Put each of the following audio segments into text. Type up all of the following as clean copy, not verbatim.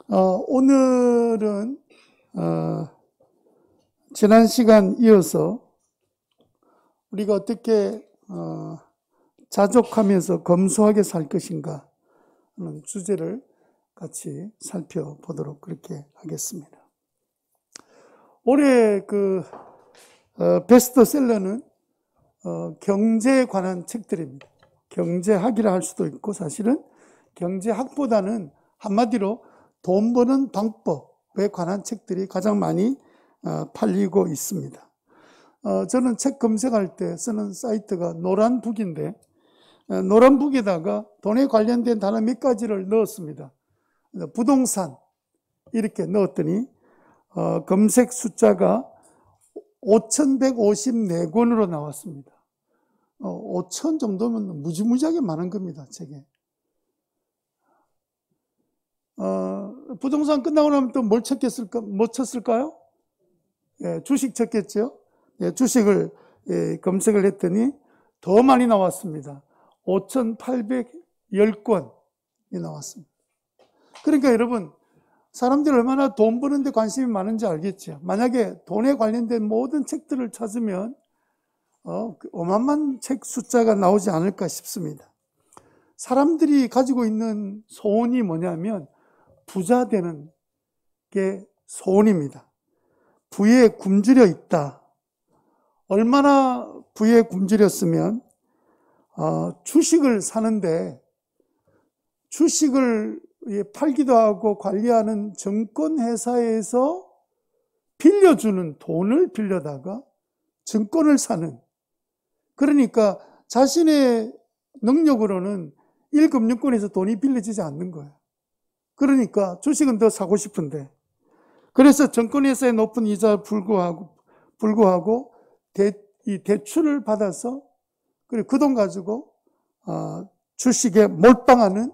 오늘은 지난 시간 이어서 우리가 어떻게 자족하면서 검소하게 살 것인가 하는 주제를 같이 살펴보도록 그렇게 하겠습니다. 올해 베스트셀러는 경제에 관한 책들입니다. 경제학이라 할 수도 있고 사실은 경제학보다는 한마디로 돈 버는 방법에 관한 책들이 가장 많이 팔리고 있습니다. 저는 책 검색할 때 쓰는 사이트가 노란북인데 노란북에다가 돈에 관련된 단어 몇 가지를 넣었습니다. 부동산 이렇게 넣었더니 검색 숫자가 5,154권으로 나왔습니다. 5,000 정도면 무지무지하게 많은 겁니다, 책에. 부동산 끝나고 나면 또 뭘 쳤을까요? 예, 주식 쳤겠죠? 예, 주식을 검색을 했더니 더 많이 나왔습니다. 5,810건이 나왔습니다. 그러니까 여러분, 사람들이 얼마나 돈 버는데 관심이 많은지 알겠죠? 만약에 돈에 관련된 모든 책들을 찾으면 어마어마한 책 숫자가 나오지 않을까 싶습니다. 사람들이 가지고 있는 소원이 뭐냐면 부자 되는 게 소원입니다. 부에 굶주려 있다. 얼마나 부에 굶주렸으면 주식을 사는데 주식을 팔기도 하고 관리하는 증권회사에서 빌려주는 돈을 빌려다가 증권을 사는, 그러니까 자신의 능력으로는 1금융권에서 돈이 빌려지지 않는 거예요. 그러니까 주식은 더 사고 싶은데, 그래서 증권회사의 높은 이자에 불구하고 이 대출을 받아서 그리고 그 돈 가지고 주식에 몰빵하는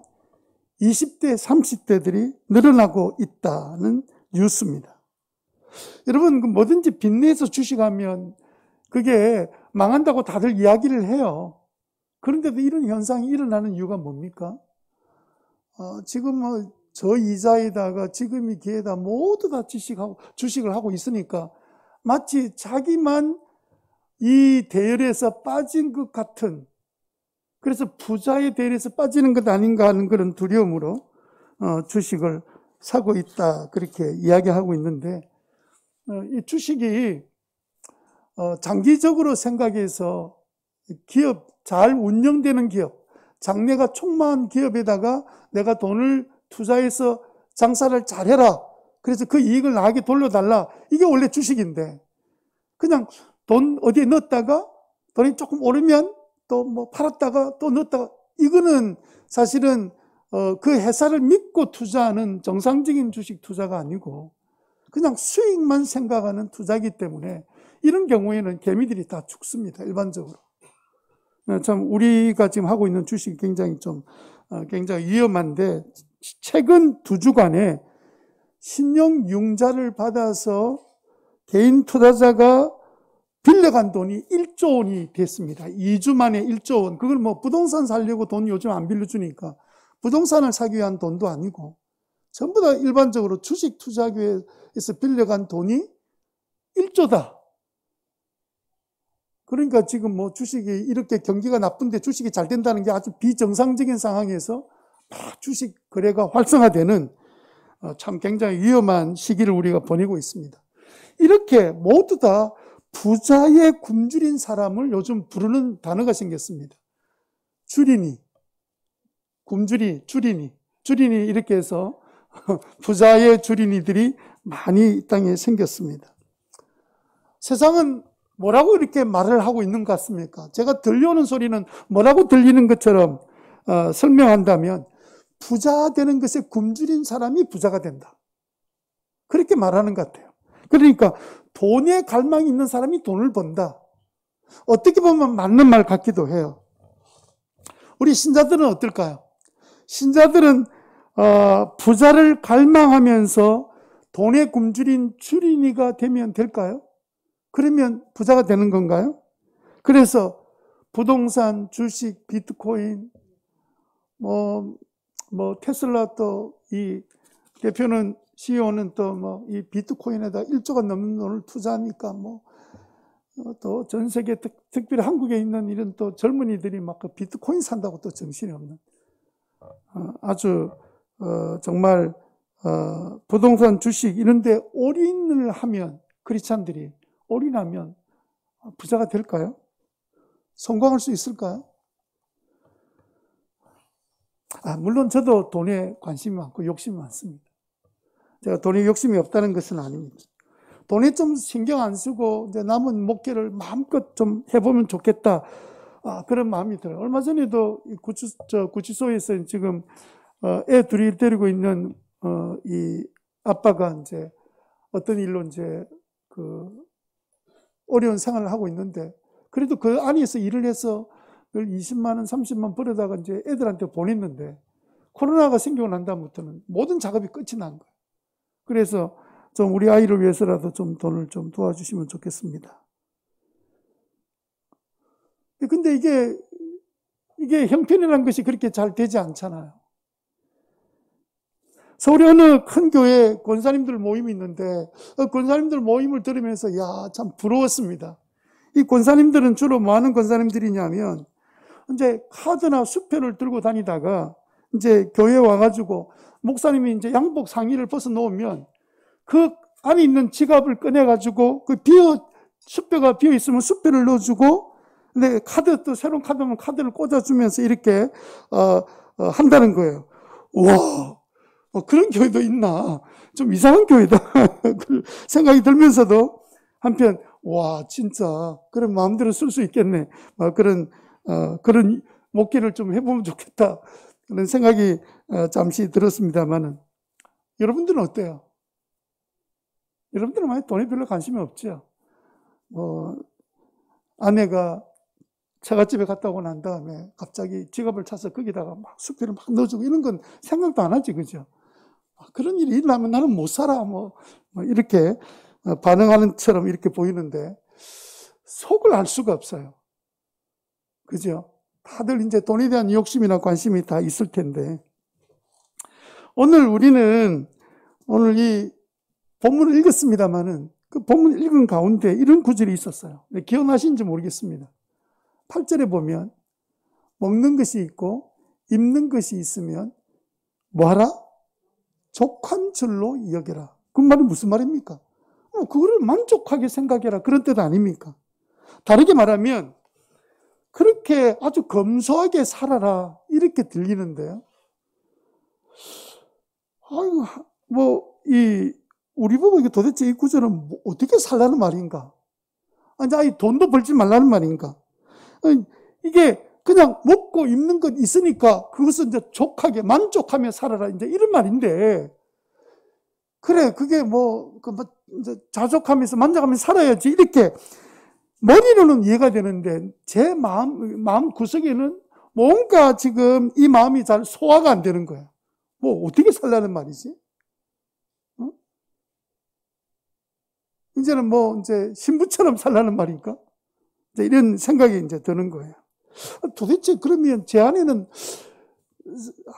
20대, 30대들이 늘어나고 있다는 뉴스입니다. 여러분, 뭐든지 빚내서 주식하면 그게 망한다고 다들 이야기를 해요. 그런데도 이런 현상이 일어나는 이유가 뭡니까? 지금 저이자에다가 지금이 기회다 모두 다 주식을 하고 있으니까 마치 자기만 이 대열에서 빠진 것 같은, 그래서 부자의 대열에서 빠지는 것 아닌가 하는 그런 두려움으로 주식을 사고 있다, 그렇게 이야기하고 있는데, 이 주식이 장기적으로 생각해서 기업, 잘 운영되는 기업, 장래가 촉망한 기업에다가 내가 돈을 투자해서 장사를 잘해라, 그래서 그 이익을 나에게 돌려달라, 이게 원래 주식인데, 그냥 돈 어디에 넣었다가 돈이 조금 오르면 또 뭐 팔았다가 또 넣었다가, 이거는 사실은 그 회사를 믿고 투자하는 정상적인 주식 투자가 아니고 그냥 수익만 생각하는 투자이기 때문에 이런 경우에는 개미들이 다 죽습니다, 일반적으로. 참 우리가 지금 하고 있는 주식이 굉장히 위험한데, 최근 2주간에 신용융자를 받아서 개인 투자자가 빌려간 돈이 1조 원이 됐습니다. 2주 만에 1조 원. 그걸 뭐 부동산 사려고 돈 요즘 안 빌려주니까 부동산을 사기 위한 돈도 아니고 전부 다 일반적으로 주식 투자하기 위해서 빌려간 돈이 1조다. 그러니까 지금 뭐 주식이 이렇게 경기가 나쁜데 주식이 잘 된다는 게 아주 비정상적인 상황에서 막 주식 거래가 활성화되는 참 굉장히 위험한 시기를 우리가 보내고 있습니다. 이렇게 모두 다 부자에 굶주린 사람을 요즘 부르는 단어가 생겼습니다. 주린이, 주린이 이렇게 해서 부자의 주린이들이 많이 이 땅에 생겼습니다. 세상은 뭐라고 이렇게 말을 하고 있는 것 같습니까? 제가 들려오는 소리는 뭐라고 들리는 것처럼 설명한다면 부자 되는 것에 굶주린 사람이 부자가 된다, 그렇게 말하는 것 같아요. 그러니까 돈에 갈망이 있는 사람이 돈을 번다. 어떻게 보면 맞는 말 같기도 해요. 우리 신자들은 어떨까요? 신자들은 부자를 갈망하면서 돈에 굶주린 주린이가 되면 될까요? 그러면 부자가 되는 건가요? 그래서 부동산, 주식, 비트코인, 테슬라 또 대표는, CEO는 또 뭐 이 비트코인에다 1조가 넘는 돈을 투자하니까 뭐 또 전 세계 특별히 한국에 있는 이런 또 젊은이들이 막 그 비트코인 산다고 또 정신이 없는 아주 정말 부동산 주식 이런 데 올인을 하면, 크리스찬들이 올인하면 부자가 될까요? 성공할 수 있을까요? 물론 저도 돈에 관심이 많고 욕심이 많습니다. 제가 돈에 욕심이 없다는 것은 아닙니다. 돈에 좀 신경 안 쓰고 이제 남은 목회를 마음껏 좀 해보면 좋겠다. 그런 마음이 들어요. 얼마 전에도 구치소에서 지금 애 둘이 데리고 있는 이 아빠가 이제 어떤 일로 이제 그 어려운 생활을 하고 있는데, 그래도 그 안에서 일을 해서 늘 20만 원, 30만 원 벌어다가 이제 애들한테 보냈는데, 코로나가 생기고 난 다음부터는 모든 작업이 끝이 난 거예요. 그래서 좀 우리 아이를 위해서라도 좀 돈을 좀 도와주시면 좋겠습니다. 근데 이게 형편이라는 것이 그렇게 잘 되지 않잖아요. 서울에 어느 큰 교회 권사님들 모임이 있는데, 권사님들 모임을 들으면서 참 부러웠습니다. 이 권사님들은 주로 뭐 하는 권사님들이냐면, 이제 카드나 수표를 들고 다니다가 이제 교회에 와가지고 목사님이 이제 양복 상의를 벗어 놓으면 그 안에 있는 지갑을 꺼내가지고 그 수표가 비어 있으면 수표를 넣어주고, 근데 또 새로운 카드면 카드를 꽂아주면서 이렇게 한다는 거예요. 와, 그런 교회도 있나? 좀 이상한 교회다. 생각이 들면서도 한편 와, 진짜 그런 마음대로 쓸 수 있겠네. 그런 목회를 좀 해보면 좋겠다. 그런 생각이 잠시 들었습니다만은, 여러분들은 어때요? 여러분들은 만약 돈에 별로 관심이 없죠? 아내가 처갓집에 갔다 오고 난 다음에 갑자기 지갑을 차서 거기다가 막 수표를 막 넣어주고 이런 건 생각도 안 하지, 그죠? 그런 일이 일어나면 나는 못 살아. 이렇게 반응하는 처럼 이렇게 보이는데, 속을 알 수가 없어요. 그죠? 다들 이제 돈에 대한 욕심이나 관심이 다 있을 텐데, 우리는 오늘 이 본문을 읽었습니다만은 그 본문 읽은 가운데 이런 구절이 있었어요. 기억나시는지 모르겠습니다. 8절에 보면 먹는 것이 있고 입는 것이 있으면 뭐하라? 족한 줄로 여겨라. 그 말이 무슨 말입니까? 그거를 만족하게 생각해라, 그런 뜻 아닙니까? 다르게 말하면 그렇게 아주 검소하게 살아라, 이렇게 들리는데요. 우리 보고 이게 도대체 이 구절은 어떻게 살라는 말인가? 돈도 벌지 말라는 말인가? 이게 그냥 먹고 입는 것 있으니까 그것은 이제 족하게 만족하며 살아라, 이제 이런 말인데, 그래, 그게 이제 자족하면서 만족하면서 살아야지, 이렇게 머리로는 이해가 되는데 제 마음 구석에는 뭔가 지금 이 마음이 잘 소화가 안 되는 거예요. 어떻게 살라는 말이지? 이제는 이제 신부처럼 살라는 말인가? 이제 이런 생각이 이제 드는 거예요. 도대체 그러면 제 안에는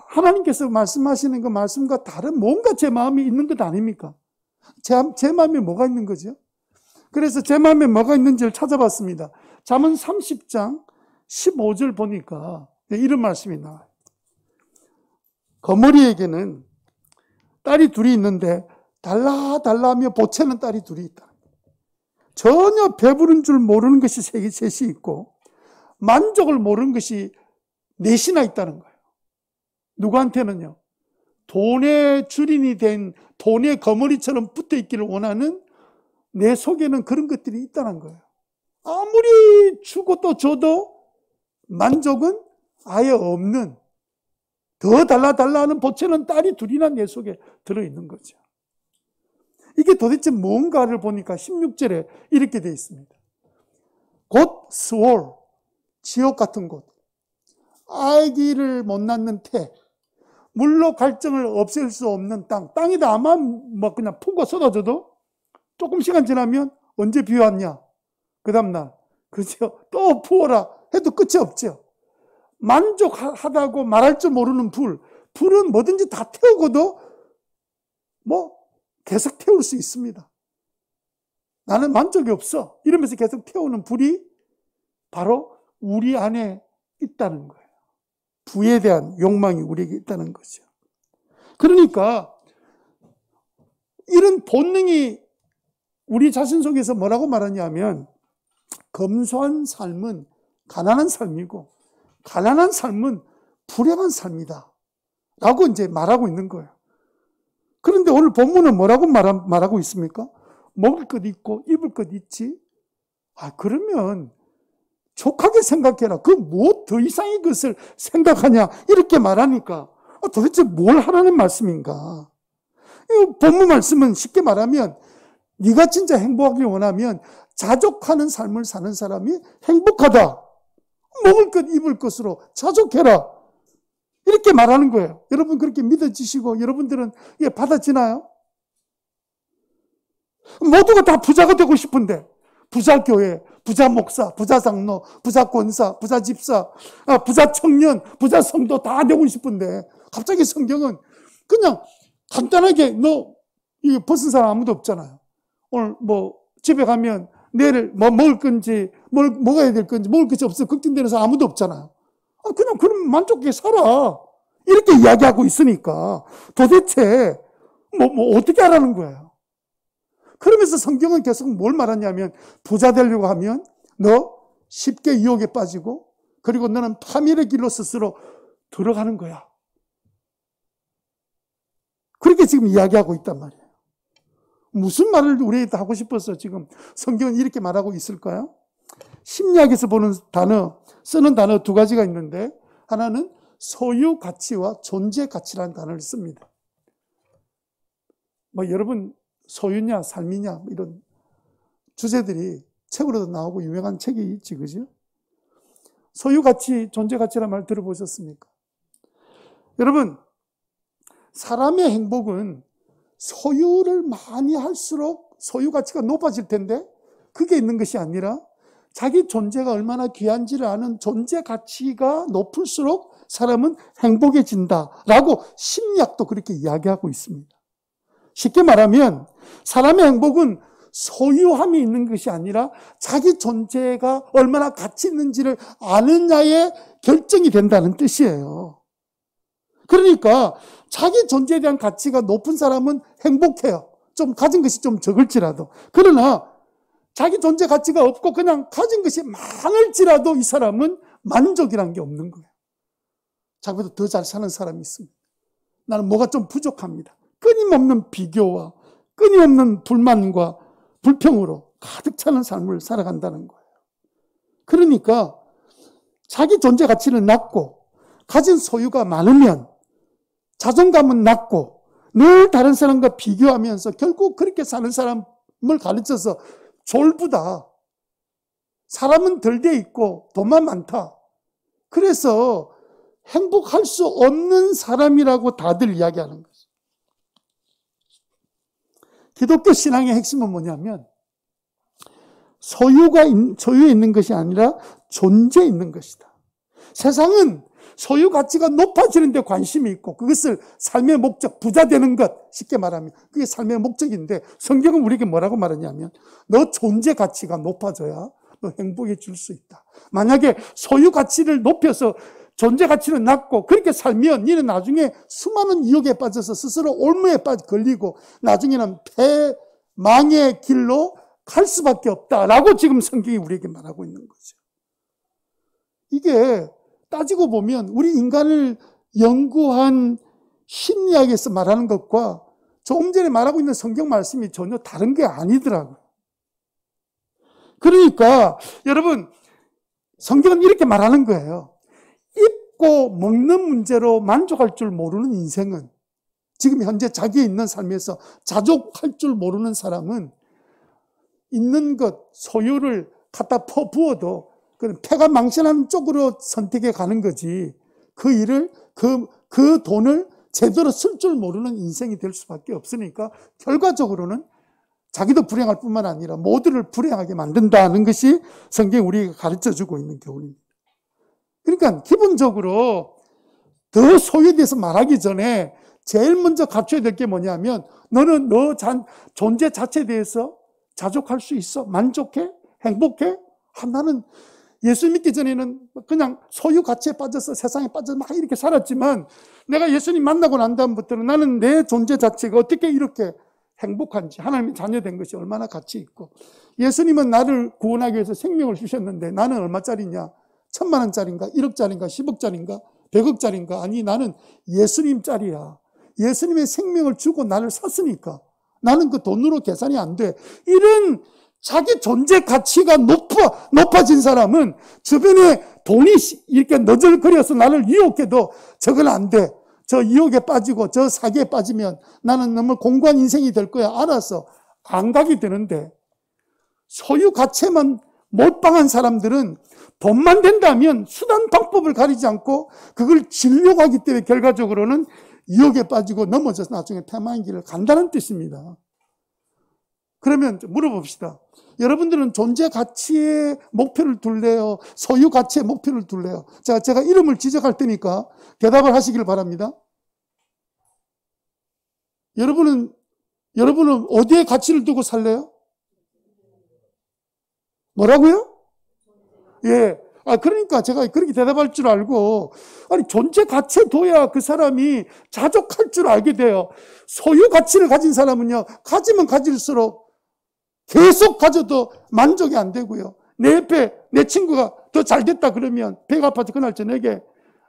하나님께서 말씀하시는 그 말씀과 다른 뭔가 제 마음이 있는 것 아닙니까? 제 마음에 뭐가 있는 거죠? 그래서 제 마음에 뭐가 있는지를 찾아봤습니다. 잠언 30장 15절 보니까 이런 말씀이 나와요. 거머리에게는 딸이 둘이 있는데 달라하며 보채는 딸이 둘이 있다. 전혀 배부른 줄 모르는 것이 셋이 있고 만족을 모르는 것이 넷이나 있다는 거예요. 누구한테는요? 돈의 주인이 된 돈의 거머리처럼 붙어 있기를 원하는 내 속에는 그런 것들이 있다는 거예요. 아무리 주고 또 줘도 만족은 아예 없는, 더 달라 하는 보채는 딸이 둘이나 내 속에 들어있는 거죠. 이게 도대체 뭔가를 보니까 16절에 이렇게 되어 있습니다. 곧 스월, 지옥 같은 곳, 아기를 못 낳는 태, 물로 갈증을 없앨 수 없는 땅에다 아마 그냥 푹고 쏟아져도 조금 시간 지나면 언제 비 왔냐? 그 다음날, 그죠? 또 부어라 해도 끝이 없죠. 만족하다고 말할 줄 모르는 불은 뭐든지 다 태우고도 계속 태울 수 있습니다. 나는 만족이 없어. 이러면서 계속 태우는 불이 바로 우리 안에 있다는 거예요. 부에 대한 욕망이 우리에게 있다는 거죠. 그러니까 이런 본능이 우리 자신 속에서 뭐라고 말하냐면 검소한 삶은 가난한 삶이고 가난한 삶은 불행한 삶이다 라고 이제 말하고 있는 거예요. 그런데 오늘 본문은 뭐라고 말하고 있습니까? 먹을 것 있고 입을 것 있지. 그러면 족하게 생각해라. 그 뭐 더 이상의 것을 생각하냐 이렇게 말하니까 도대체 뭘 하라는 말씀인가? 이 본문 말씀은 쉽게 말하면 네가 진짜 행복하길 원하면 자족하는 삶을 사는 사람이 행복하다. 먹을 것 입을 것으로 자족해라. 이렇게 말하는 거예요. 여러분 그렇게 믿어지시고 여러분들은 이게 받아지나요? 모두가 다 부자가 되고 싶은데 부자 교회, 부자 목사, 부자 장로, 부자 권사, 부자 집사, 부자 청년, 부자 성도 다 되고 싶은데 갑자기 성경은 그냥 간단하게 너 이거 벗은 사람 아무도 없잖아요. 오늘 집에 가면 내일 먹을 건지 뭘 먹어야 될 건지 먹을 것이 없어 걱정되는 사람 아무도 없잖아요. 그냥 그럼 만족하게 살아. 이렇게 이야기하고 있으니까 도대체 어떻게 하라는 거예요. 그러면서 성경은 계속 뭘 말하냐면 부자 되려고 하면 너 쉽게 유혹에 빠지고 그리고 너는 파멸의 길로 스스로 들어가는 거야. 그렇게 지금 이야기하고 있단 말이에요. 무슨 말을 우리한테 하고 싶어서 지금 성경은 이렇게 말하고 있을까요? 심리학에서 보는 단어, 쓰는 단어 두 가지가 있는데 하나는 소유 가치와 존재 가치라는 단어를 씁니다. 여러분 소유냐 삶이냐 이런 주제들이 책으로도 나오고 유명한 책이 있지, 그죠? 소유 가치, 존재 가치라는 말 들어보셨습니까? 여러분 사람의 행복은 소유를 많이 할수록 소유 가치가 높아질 텐데 그게 있는 것이 아니라 자기 존재가 얼마나 귀한지를 아는 존재 가치가 높을수록 사람은 행복해진다라고 심리학도 그렇게 이야기하고 있습니다. 쉽게 말하면 사람의 행복은 소유함이 있는 것이 아니라 자기 존재가 얼마나 가치 있는지를 아느냐에 결정이 된다는 뜻이에요. 그러니까 자기 존재에 대한 가치가 높은 사람은 행복해요. 좀 가진 것이 좀 적을지라도. 그러나 자기 존재 가치가 없고 그냥 가진 것이 많을지라도 이 사람은 만족이라는 게 없는 거예요. 자기보다 더 잘 사는 사람이 있습니다. 나는 뭐가 좀 부족합니다. 끊임없는 비교와 끊임없는 불만과 불평으로 가득 차는 삶을 살아간다는 거예요. 그러니까 자기 존재 가치는 낮고 가진 소유가 많으면 자존감은 낮고 늘 다른 사람과 비교하면서 결국 그렇게 사는 사람을 가르쳐서 졸부다. 사람은 덜 돼 있고 돈만 많다. 그래서 행복할 수 없는 사람이라고 다들 이야기하는 거죠. 기독교 신앙의 핵심은 뭐냐면 소유에 있는 것이 아니라 존재에 있는 것이다. 세상은 소유 가치가 높아지는 데 관심이 있고 그것을 삶의 목적, 부자 되는 것, 쉽게 말하면 그게 삶의 목적인데 성경은 우리에게 뭐라고 말하냐면 너 존재 가치가 높아져야 너 행복해질 수 있다. 만약에 소유 가치를 높여서 존재 가치는 낮고 그렇게 살면 너는 나중에 수많은 유혹에 빠져서 스스로 올무에 걸리고 나중에는 패망의 길로 갈 수밖에 없다라고 지금 성경이 우리에게 말하고 있는 거죠. 이게 따지고 보면 우리 인간을 연구한 심리학에서 말하는 것과 조금 전에 말하고 있는 성경 말씀이 전혀 다른 게 아니더라고요. 그러니까 여러분 성경은 이렇게 말하는 거예요. 입고 먹는 문제로 만족할 줄 모르는 인생은 지금 현재 자기의 있는 삶에서 자족할 줄 모르는 사람은 있는 것, 소유를 갖다 퍼부어도 그런 패가 망신하는 쪽으로 선택해 가는 거지. 그 일을, 그 돈을 제대로 쓸 줄 모르는 인생이 될 수밖에 없으니까 결과적으로는 자기도 불행할 뿐만 아니라 모두를 불행하게 만든다는 것이 성경이 우리에게 가르쳐 주고 있는 교훈입니다. 그러니까 기본적으로 더 소유에 대해서 말하기 전에 제일 먼저 갖춰야 될 게 뭐냐면 너는 존재 자체에 대해서 자족할 수 있어? 만족해? 행복해? 나는 예수 믿기 전에는 그냥 소유 가치에 빠져서 세상에 빠져서 막 이렇게 살았지만 내가 예수님 만나고 난 다음부터는 나는 내 존재 자체가 어떻게 이렇게 행복한지, 하나님의 자녀 된 것이 얼마나 가치 있고, 예수님은 나를 구원하기 위해서 생명을 주셨는데 나는 얼마짜리냐? 1,000,000원짜리인가? 1억짜리인가? 10억짜리인가? 100억짜리인가? 아니, 나는 예수님짜리야. 예수님의 생명을 주고 나를 샀으니까 나는 그 돈으로 계산이 안 돼. 이런 자기 존재 가치가 높아진 사람은 주변에 돈이 이렇게 너절거려서 나를 유혹해도 저건 안 돼. 저 유혹에 빠지고 저 사기에 빠지면 나는 너무 공고한 인생이 될 거야. 알아서 안 가게 되는데, 소유 가치에만 몰빵한 사람들은 돈만 된다면 수단 방법을 가리지 않고 그걸 지려고 하기 때문에 결과적으로는 유혹에 빠지고 넘어져서 나중에 패망의 길을 간다는 뜻입니다. 그러면 물어봅시다. 여러분들은 존재 가치의 목표를 둘래요? 소유 가치의 목표를 둘래요? 제가 이름을 지적할 테니까 대답을 하시길 바랍니다. 여러분은 어디에 가치를 두고 살래요? 뭐라고요? 예. 그러니까 제가 그렇게 대답할 줄 알고, 존재 가치에 둬야 그 사람이 자족할 줄 알게 돼요. 소유 가치를 가진 사람은요, 가지면 가질수록 계속 가져도 만족이 안 되고요. 내 옆에 내 친구가 더 잘 됐다 그러면 배가 아파서 그날 저녁에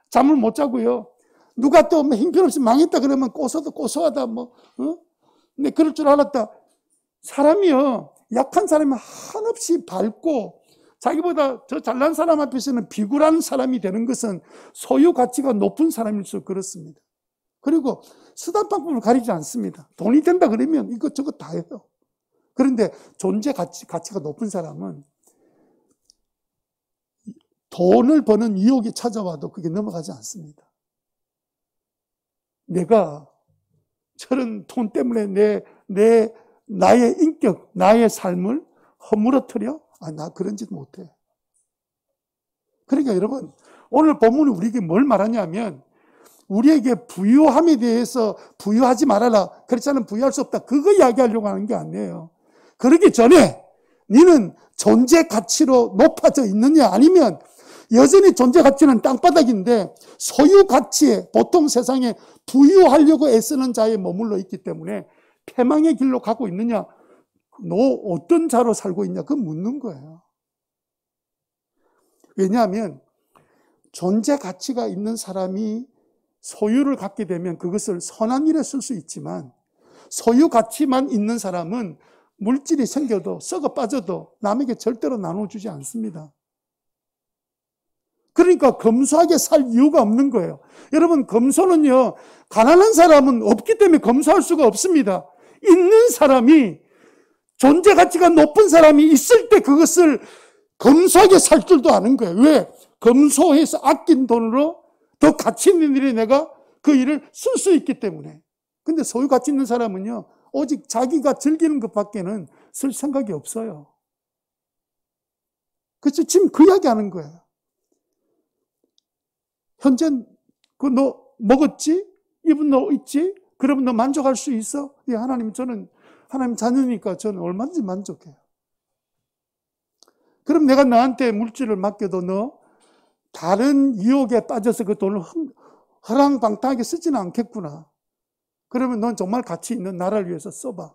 잠을 못 자고요. 누가 또 형편없이 망했다 그러면 고소하다 근데 그럴 줄 알았다. 사람이요, 약한 사람이 한없이 밝고 자기보다 더 잘난 사람 앞에서는 비굴한 사람이 되는 것은 소유 가치가 높은 사람일수록 그렇습니다. 그리고 수단 방법을 가리지 않습니다. 돈이 된다 그러면 이것저것 다 해요. 그런데 존재 가치가 높은 사람은 돈을 버는 유혹이 찾아와도 그게 넘어가지 않습니다. 내가 저런 돈 때문에 나의 인격, 나의 삶을 허물어뜨려? 나 그런 짓 못해. 그러니까 여러분, 오늘 본문이 우리에게 뭘 말하냐면, 우리에게 부유함에 대해서 부유하지 말아라. 그렇지 않으면 부유할 수 없다. 그거 이야기하려고 하는 게 아니에요. 그러기 전에 너는 존재 가치로 높아져 있느냐, 아니면 여전히 존재 가치는 땅바닥인데 소유 가치에 보통 세상에 부유하려고 애쓰는 자에 머물러 있기 때문에 패망의 길로 가고 있느냐, 너 어떤 자로 살고 있냐, 그건 묻는 거예요. 왜냐하면 존재 가치가 있는 사람이 소유를 갖게 되면 그것을 선한 일에 쓸 수 있지만, 소유 가치만 있는 사람은 물질이 생겨도 썩어 빠져도 남에게 절대로 나눠주지 않습니다. 그러니까 검소하게 살 이유가 없는 거예요. 여러분, 검소는요, 가난한 사람은 없기 때문에 검소할 수가 없습니다. 있는 사람이, 존재 가치가 높은 사람이 있을 때 그것을 검소하게 살 줄도 아는 거예요. 왜? 검소해서 아낀 돈으로 더 가치 있는 일에 내가 그 일을 쓸 수 있기 때문에. 근데 소유 가치 있는 사람은요, 오직 자기가 즐기는 것밖에는 쓸 생각이 없어요. 그렇죠? 지금 그 이야기 하는 거예요. 현재 너 먹었지? 입은 너 있지? 그러면 너 만족할 수 있어? 예, 저는 하나님 자녀니까 저는 얼마든지 만족해요. 그럼 내가 너한테 물질을 맡겨도 너 다른 유혹에 빠져서 그 돈을 허랑방탕하게 쓰지는 않겠구나. 그러면 넌 정말 가치 있는 나라를 위해서 써봐.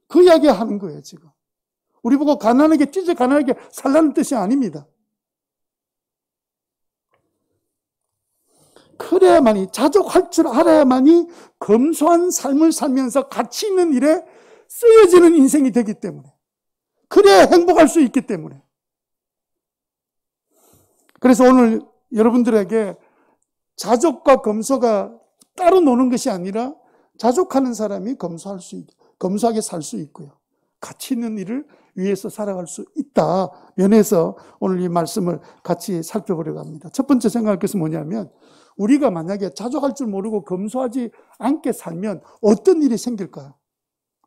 그 이야기 하는 거예요, 지금. 우리 보고 가난하게 살라는 뜻이 아닙니다. 그래야만이, 자족할 줄 알아야만이 검소한 삶을 살면서 가치 있는 일에 쓰여지는 인생이 되기 때문에, 그래야 행복할 수 있기 때문에. 그래서 오늘 여러분들에게 자족과 검소가 따로 노는 것이 아니라, 자족하는 사람이 검소하게 살 수 있고요, 가치 있는 일을 위해서 살아갈 수 있다 면에서 오늘 이 말씀을 같이 살펴보려고 합니다. 첫 번째 생각할 것은 뭐냐면, 우리가 만약에 자족할 줄 모르고 검소하지 않게 살면 어떤 일이 생길까요?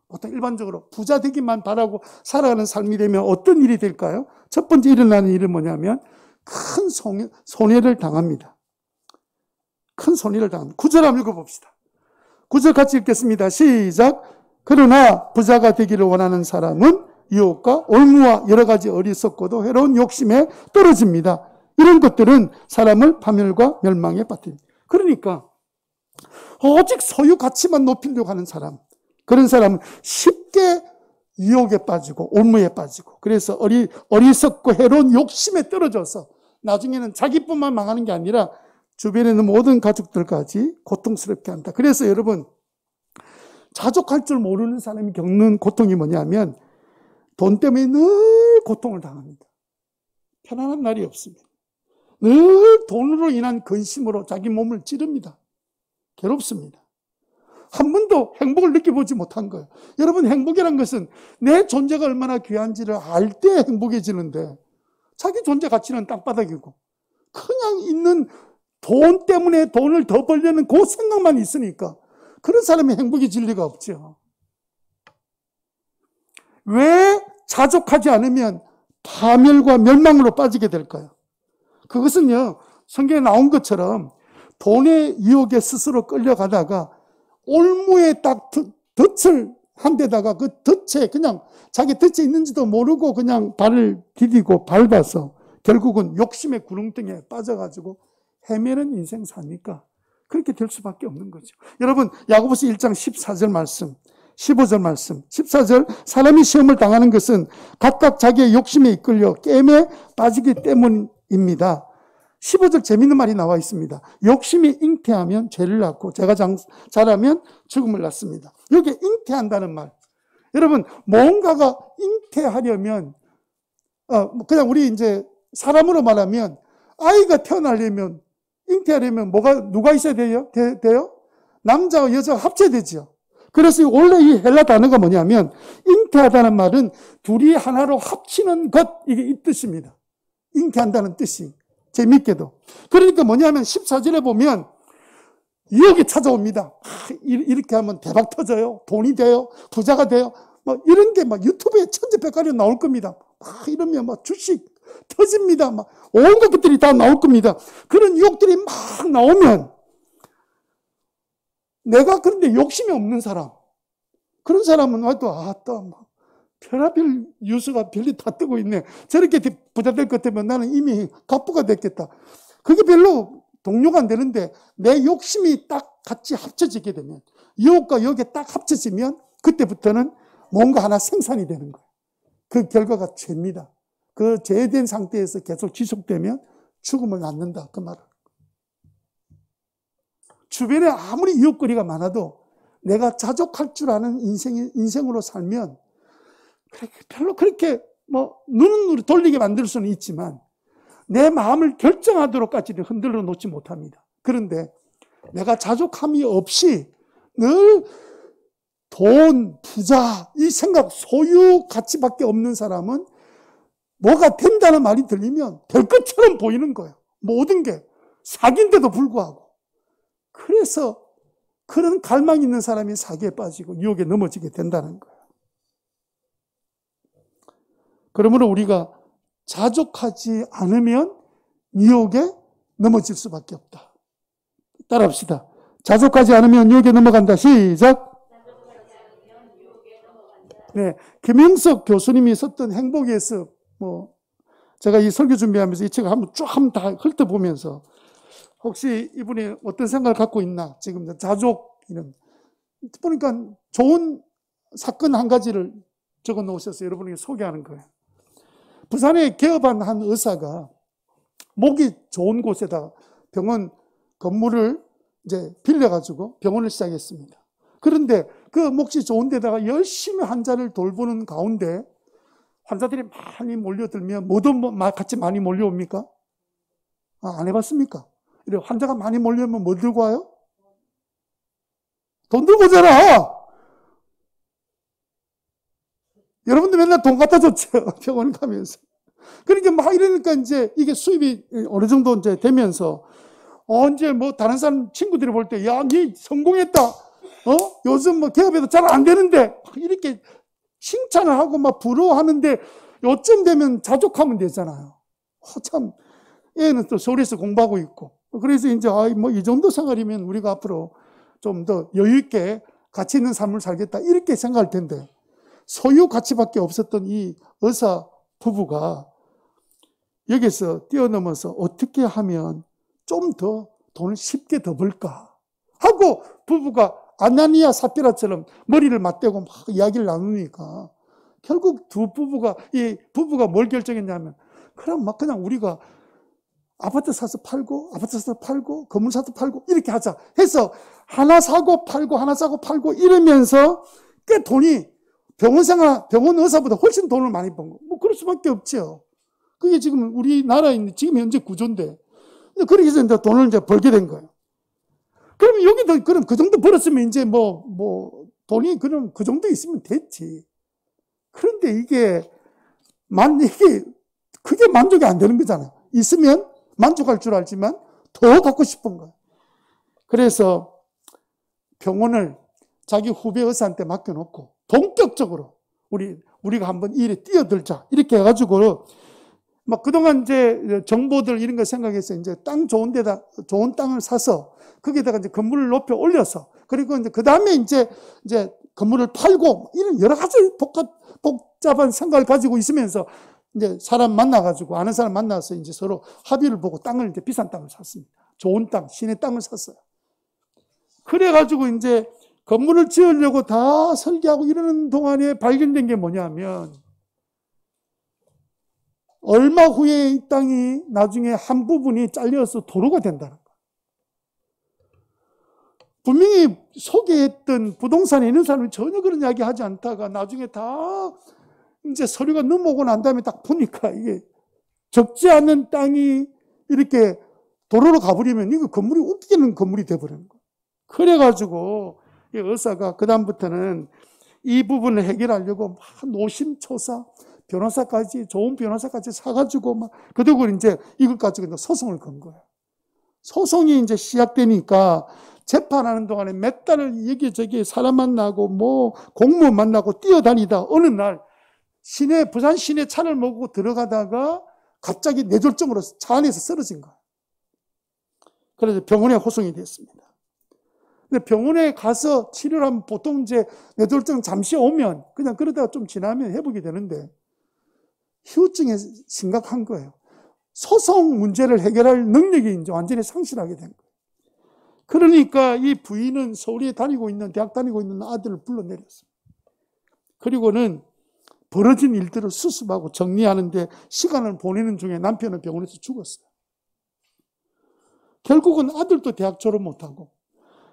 보통 일반적으로 부자 되기만 바라고 살아가는 삶이 되면 어떤 일이 될까요? 첫 번째 일어나는 일은 뭐냐면, 큰 손해를 당합니다. 큰 손해를 당합니다. 9절 한번 읽어봅시다. 9절 같이 읽겠습니다. 시작. 그러나 부자가 되기를 원하는 사람은 유혹과 올무와 여러 가지 어리석고도 해로운 욕심에 떨어집니다. 이런 것들은 사람을 파멸과 멸망에 빠뜨립니다. 그러니까 오직 소유 가치만 높이려고 하는 사람, 그런 사람은 쉽게 유혹에 빠지고 올무에 빠지고, 그래서 어리석고 해로운 욕심에 떨어져서 나중에는 자기뿐만 망하는 게 아니라 주변에 있는 모든 가족들까지 고통스럽게 한다. 그래서 여러분, 자족할 줄 모르는 사람이 겪는 고통이 뭐냐면 돈 때문에 늘 고통을 당합니다. 편안한 날이 없습니다. 늘 돈으로 인한 근심으로 자기 몸을 찌릅니다. 괴롭습니다. 한 번도 행복을 느껴보지 못한 거예요. 여러분, 행복이란 것은 내 존재가 얼마나 귀한지를 알 때 행복해지는데, 자기 존재 가치는 땅바닥이고 그냥 있는 돈 때문에 돈을 더 벌려는 그 생각만 있으니까 그런 사람이 행복해질 리가 없죠. 왜 자족하지 않으면 파멸과 멸망으로 빠지게 될까요? 그것은요, 성경에 나온 것처럼 돈의 유혹에 스스로 끌려가다가 올무에 딱 덫을 한 데다가 그 덫에 그냥 자기 덫에 있는지도 모르고 그냥 발을 디디고 밟아서 결국은 욕심의 구렁텅이에 빠져가지고 헤매는 인생 사니까 그렇게 될 수밖에 없는 거죠. 여러분, 야고보서 1장 14절 말씀, 15절 말씀, 14절, 사람이 시험을 당하는 것은 각각 자기의 욕심에 이끌려 게임에 빠지기 때문입니다. 15절 재밌는 말이 나와 있습니다. 욕심이 잉태하면 죄를 낳고 죄가 자라면 죽음을 낳습니다. 여기 잉태한다는 말, 여러분, 뭔가가 잉태하려면 그냥 우리 이제 사람으로 말하면 아이가 태어나려면, 잉태하려면 누가 있어야 돼요? 남자와 여자가 합쳐되죠. 그래서 원래 이 헬라 단어가 뭐냐면, 잉태하다는 말은 둘이 하나로 합치는 것, 이게 이 뜻입니다. 잉태한다는 뜻이. 재밌게도. 그러니까 뭐냐면 14절에 보면 유혹이 찾아옵니다. 이렇게 하면 대박 터져요. 돈이 돼요. 부자가 돼요. 뭐 이런 게 막 유튜브에 천재백과리 나올 겁니다. 막 이러면 막 주식 터집니다. 막 온갖 것들이 다 나올 겁니다. 그런 유혹들이 막 나오면 내가 그런데 욕심이 없는 사람, 그런 사람은 와도 막 별의별 뉴스가 별리 다 뜨고 있네. 저렇게 부자 될 것 같으면 나는 이미 갑부가 됐겠다. 그게 별로 동요가 안 되는데 내 욕심이 딱 같이 합쳐지게 되면, 유혹과 여기에 딱 합쳐지면 그때부터는 뭔가 하나 생산이 되는 거예요. 그 결과가 죄입니다. 그 죄된 상태에서 계속 지속되면 죽음을 낳는다, 그 말은. 주변에 아무리 유혹거리가 많아도 내가 자족할 줄 아는 인생으로 살면 별로 그렇게 눈을 돌리게 만들 수는 있지만 내 마음을 결정하도록까지는 흔들어 놓지 못합니다. 그런데 내가 자족함이 없이 늘 돈, 부자, 이 생각, 소유 가치밖에 없는 사람은 뭐가 된다는 말이 들리면 될 것처럼 보이는 거예요. 모든 게 사기인데도 불구하고. 그래서 그런 갈망 있는 사람이 사기에 빠지고 유혹에 넘어지게 된다는 거예요. 그러므로 우리가 자족하지 않으면 유혹에 넘어질 수밖에 없다. 따라합시다. 자족하지 않으면 유혹에 넘어간다. 시작. 네, 김영석 교수님이 썼던 행복의 습, 제가 이 설교 준비하면서 이 책을 한번 다 훑어보면서 혹시 이분이 어떤 생각을 갖고 있나, 지금 자족, 이런 보니까 좋은 사건 한 가지를 적어 놓으셔서 여러분에게 소개하는 거예요. 부산에 개업한 한 의사가 목이 좋은 곳에다가 병원 건물을 이제 빌려가지고 병원을 시작했습니다. 그런데 그 몫이 좋은 데다가 열심히 환자를 돌보는 가운데 환자들이 많이 몰려들면 뭐도 같이 많이 몰려옵니까? 안 해봤습니까? 이래 환자가 많이 몰려오면 뭐 들고 와요? 돈 들고 오잖아. 여러분들 맨날 돈 갖다 줬죠. 병원 가면서. 그러니까 막 이러니까 이제 이게 수입이 어느 정도 이제 되면서 이제 다른 사람 친구들이 볼 때, 야, 니 성공했다. 요즘 개업해도 잘 안 되는데 이렇게 칭찬을 하고 막 부러워하는데 요쯤 되면 자족하면 되잖아요. 참, 얘는 또 서울에서 공부하고 있고. 그래서 이제 이 정도 생활이면 우리가 앞으로 좀 더 여유 있게 가치 있는 삶을 살겠다 이렇게 생각할 텐데 소유 가치밖에 없었던 이 의사 부부가 여기서 뛰어넘어서 어떻게 하면 좀 더 돈을 쉽게 더 벌까 하고 부부가 아나니아 삽비라처럼 머리를 맞대고 막 이야기를 나누니까 결국 이 부부가 뭘 결정했냐면 그럼 막 그냥 우리가 아파트 사서 팔고 아파트 사서 팔고 건물 사서 팔고 이렇게 하자 해서 하나 사고 팔고 하나 사고 팔고 이러면서 꽤 돈이 병원 의사보다 훨씬 돈을 많이 번 거. 뭐 그럴 수밖에 없죠. 그게 지금 우리나라에 있는 지금 현재 구조인데 그렇게 해서 이제 돈을 이제 벌게 된 거예요. 그럼 여기도 그럼 그 정도 벌었으면 이제 돈이 그럼 그 정도 있으면 됐지. 그런데 이게 그게 만족이 안 되는 거잖아요. 있으면 만족할 줄 알지만 더 갖고 싶은 거예요. 그래서 병원을 자기 후배 의사한테 맡겨놓고 본격적으로 우리가 한번 이 일에 뛰어들자 이렇게 해가지고 막 그동안 이제 정보들 이런 거 생각해서 이제 좋은 땅을 사서 거기에다가 이제 건물을 높여 올려서 그리고 이제 그 다음에 이제 건물을 팔고 이런 여러 가지 복잡한 생각을 가지고 있으면서 이제 사람 만나가지고 아는 사람 만나서 이제 서로 합의를 보고 땅을 이제 비싼 땅을 샀습니다. 좋은 땅, 시내 땅을 샀어요. 그래가지고 이제 건물을 지으려고 다 설계하고 이러는 동안에 발견된 게 뭐냐면 얼마 후에 이 땅이 나중에 한 부분이 잘려서 도로가 된다는 거예요. 분명히 소개했던 부동산에 있는 사람이 전혀 그런 이야기 하지 않다가 나중에 다 이제 서류가 넘어오고 난 다음에 딱 보니까 이게 적지 않은 땅이 이렇게 도로로 가버리면 이거 건물이 웃기는 건물이 돼버리는 거예요. 그래가지고 이 의사가 그다음부터는 이 부분을 해결하려고 막 노심초사 변호사까지 좋은 변호사까지 사가지고 막 그리고 이제 이걸 가지고 소송을 건 거예요. 소송이 이제 시작되니까 재판하는 동안에 몇 달을 여기저기 사람 만나고 공무원 만나고 뛰어다니다 어느 날 부산 시내 차를 몰고 들어가다가 갑자기 뇌졸중으로 차 안에서 쓰러진 거예요. 그래서 병원에 호송이 됐습니다. 근데 병원에 가서 치료를 하면 보통 이제 뇌졸중 잠시 오면 그냥 그러다가 좀 지나면 회복이 되는데 후유증이 심각한 거예요. 소송 문제를 해결할 능력이 이제 완전히 상실하게 된 거예요. 그러니까 이 부인은 서울에 대학 다니고 있는 아들을 불러내렸습니다. 그리고는 벌어진 일들을 수습하고 정리하는데 시간을 보내는 중에 남편은 병원에서 죽었어요. 결국은 아들도 대학 졸업 못하고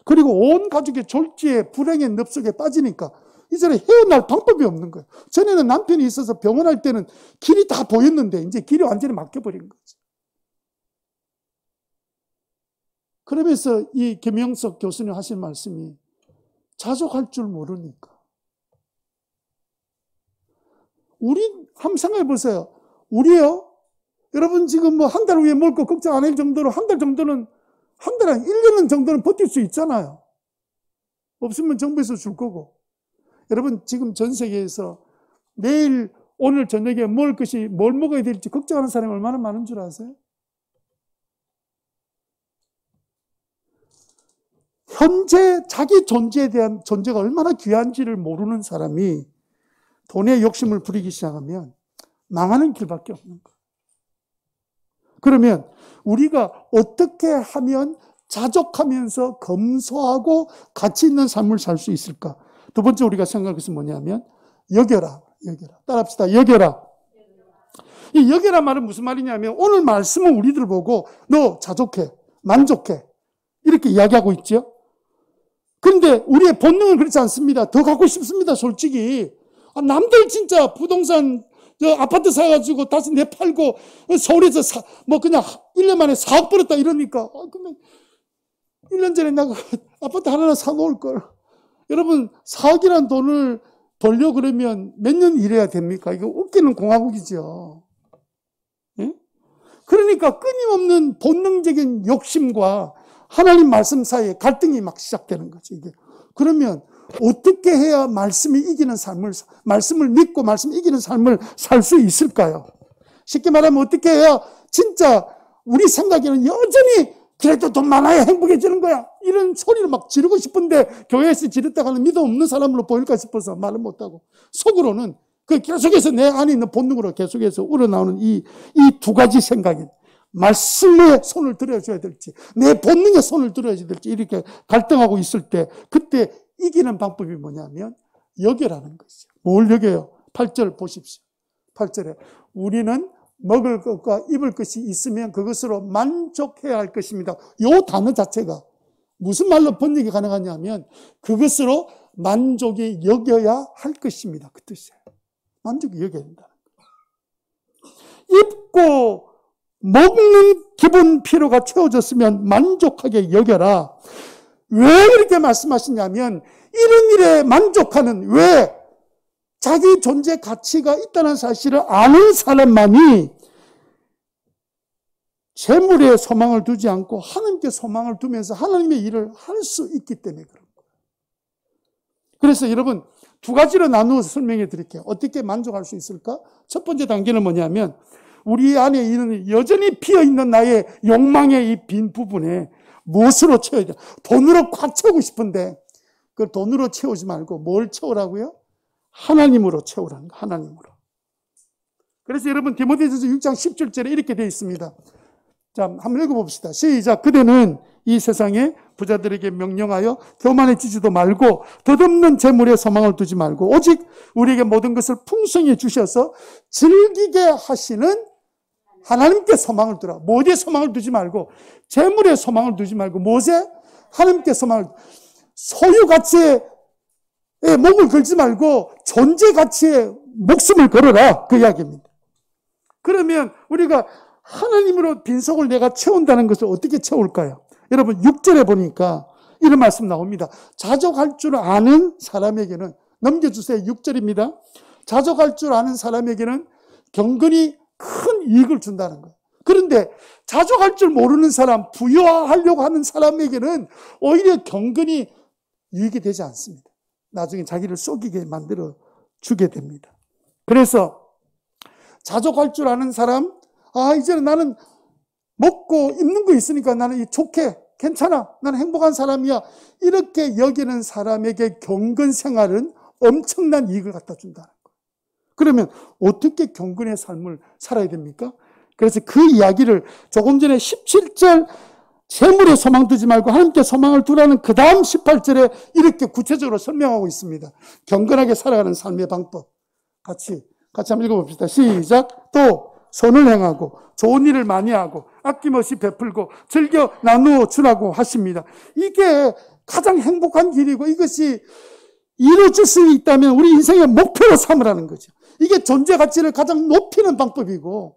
그리고 온 가족의 졸지에 불행의 늪속에 빠지니까 이제는 헤어날 방법이 없는 거예요. 전에는 남편이 있어서 병원 할 때는 길이 다 보였는데 이제 길이 완전히 막혀버린 거죠. 그러면서 이 김영석 교수님 하신 말씀이 자족할 줄 모르니까. 우리 한번 생각해 보세요. 우리요? 여러분 지금 한 달 후에 먹을 거 걱정 안 할 정도로 한 달 정도는 한 달, 1년 정도는 버틸 수 있잖아요. 없으면 정부에서 줄 거고. 여러분 지금 전 세계에서 내일 오늘 저녁에 뭘 먹어야 될지 걱정하는 사람이 얼마나 많은 줄 아세요? 현재 자기 존재에 대한 존재가 얼마나 귀한지를 모르는 사람이 돈에 욕심을 부리기 시작하면 망하는 길밖에 없는 거예요. 그러면 우리가 어떻게 하면 자족하면서 검소하고 가치 있는 삶을 살 수 있을까? 두 번째 우리가 생각할 것은 뭐냐면 여겨라. 따라합시다. 여겨라. 이 여겨라 말은 무슨 말이냐면 오늘 말씀은 우리들 보고 너 자족해, 만족해 이렇게 이야기하고 있죠. 그런데 우리의 본능은 그렇지 않습니다. 더 갖고 싶습니다. 솔직히. 남들 진짜 부동산 아파트 사가지고 다시 내팔고 서울에서 그냥 1년 만에 4억 벌었다 이러니까 그러면 1년 전에 내가 아파트 하나 사놓을 걸. 여러분 4억이라는 돈을 벌려고 그러면 몇 년 일해야 됩니까? 이거 웃기는 공화국이죠. 예? 그러니까 끊임없는 본능적인 욕심과 하나님 말씀 사이에 갈등이 막 시작되는 거죠. 이게. 그러면 어떻게 해야 말씀을 믿고 말씀을 이기는 삶을 살 수 있을까요? 쉽게 말하면 어떻게 해야 진짜 우리 생각에는 여전히 그래도 돈 많아야 행복해지는 거야. 이런 소리를 막 지르고 싶은데 교회에서 지르다가는 믿음 없는 사람으로 보일까 싶어서 말을 못하고 속으로는 그 계속해서 내 안에 있는 본능으로 계속해서 우러나오는 이 두 가지 생각이 말씀에 손을 들어줘야 될지 내 본능에 손을 들어야 될지 이렇게 갈등하고 있을 때 그때 이기는 방법이 뭐냐면 여겨라는 것이죠. 뭘 여겨요? 8절 보십시오. 8절에 우리는 먹을 것과 입을 것이 있으면 그것으로 만족해야 할 것입니다. 이 단어 자체가 무슨 말로 번역이 가능하냐면 그것으로 만족이 여겨야 할 것입니다. 그 뜻이에요. 만족이 여겨야 된다는 거예요. 입고 먹는 기본 필요가 채워졌으면 만족하게 여겨라. 왜 그렇게 말씀하시냐면 이런 일에 만족하는 왜 자기 존재 가치가 있다는 사실을 아는 사람만이 재물에 소망을 두지 않고 하나님께 소망을 두면서 하나님의 일을 할 수 있기 때문에 그런 거예요. 그래서 여러분 두 가지로 나누어서 설명해 드릴게요. 어떻게 만족할 수 있을까? 첫 번째 단계는 뭐냐면 우리 안에 있는 여전히 비어있는 나의 욕망의 이 빈 부분에 무엇으로 채워야 돼? 돈으로 꽉 채우고 싶은데 그 돈으로 채우지 말고 뭘 채우라고요? 하나님으로 채우라는 거, 하나님으로. 그래서 여러분 디모데전서 6장 17절에 이렇게 되어 있습니다. 자, 한번 읽어봅시다. 시작. 그대는 이 세상에 부자들에게 명령하여 교만해지지도 말고 덧없는 재물에 소망을 두지 말고 오직 우리에게 모든 것을 풍성히 주셔서 즐기게 하시는 하나님께 소망을 두라. 뭐에 소망을 두지 말고 재물에 소망을 두지 말고 무엇에? 하나님께 소망을 소유 가치에 목을 걸지 말고 존재 가치에 목숨을 걸어라. 그 이야기입니다. 그러면 우리가 하나님으로 빈속을 내가 채운다는 것을 어떻게 채울까요? 여러분 6절에 보니까 이런 말씀 나옵니다. 자족할 줄 아는 사람에게는 넘겨주세요. 6절입니다. 자족할 줄 아는 사람에게는 경건이 큰 이익을 준다는 거예요. 그런데 자족할 줄 모르는 사람, 부유하려고 하는 사람에게는 오히려 경건이 유익이 되지 않습니다. 나중에 자기를 속이게 만들어 주게 됩니다. 그래서 자족할 줄 아는 사람, 이제는 나는 먹고 입는 거 있으니까 나는 좋게, 괜찮아, 나는 행복한 사람이야. 이렇게 여기는 사람에게 경건 생활은 엄청난 이익을 갖다 준다는 거예요. 그러면 어떻게 경건의 삶을 살아야 됩니까? 그래서 그 이야기를 조금 전에 17절 재물에 소망 두지 말고 하나님께 소망을 두라는 그 다음 18절에 이렇게 구체적으로 설명하고 있습니다. 경건하게 살아가는 삶의 방법. 같이 한번 읽어봅시다. 시작. 또 선을 행하고 좋은 일을 많이 하고 아낌없이 베풀고 즐겨 나누어 주라고 하십니다. 이게 가장 행복한 길이고 이것이 이루어질 수 있다면 우리 인생의 목표로 삼으라는 거죠. 이게 존재 가치를 가장 높이는 방법이고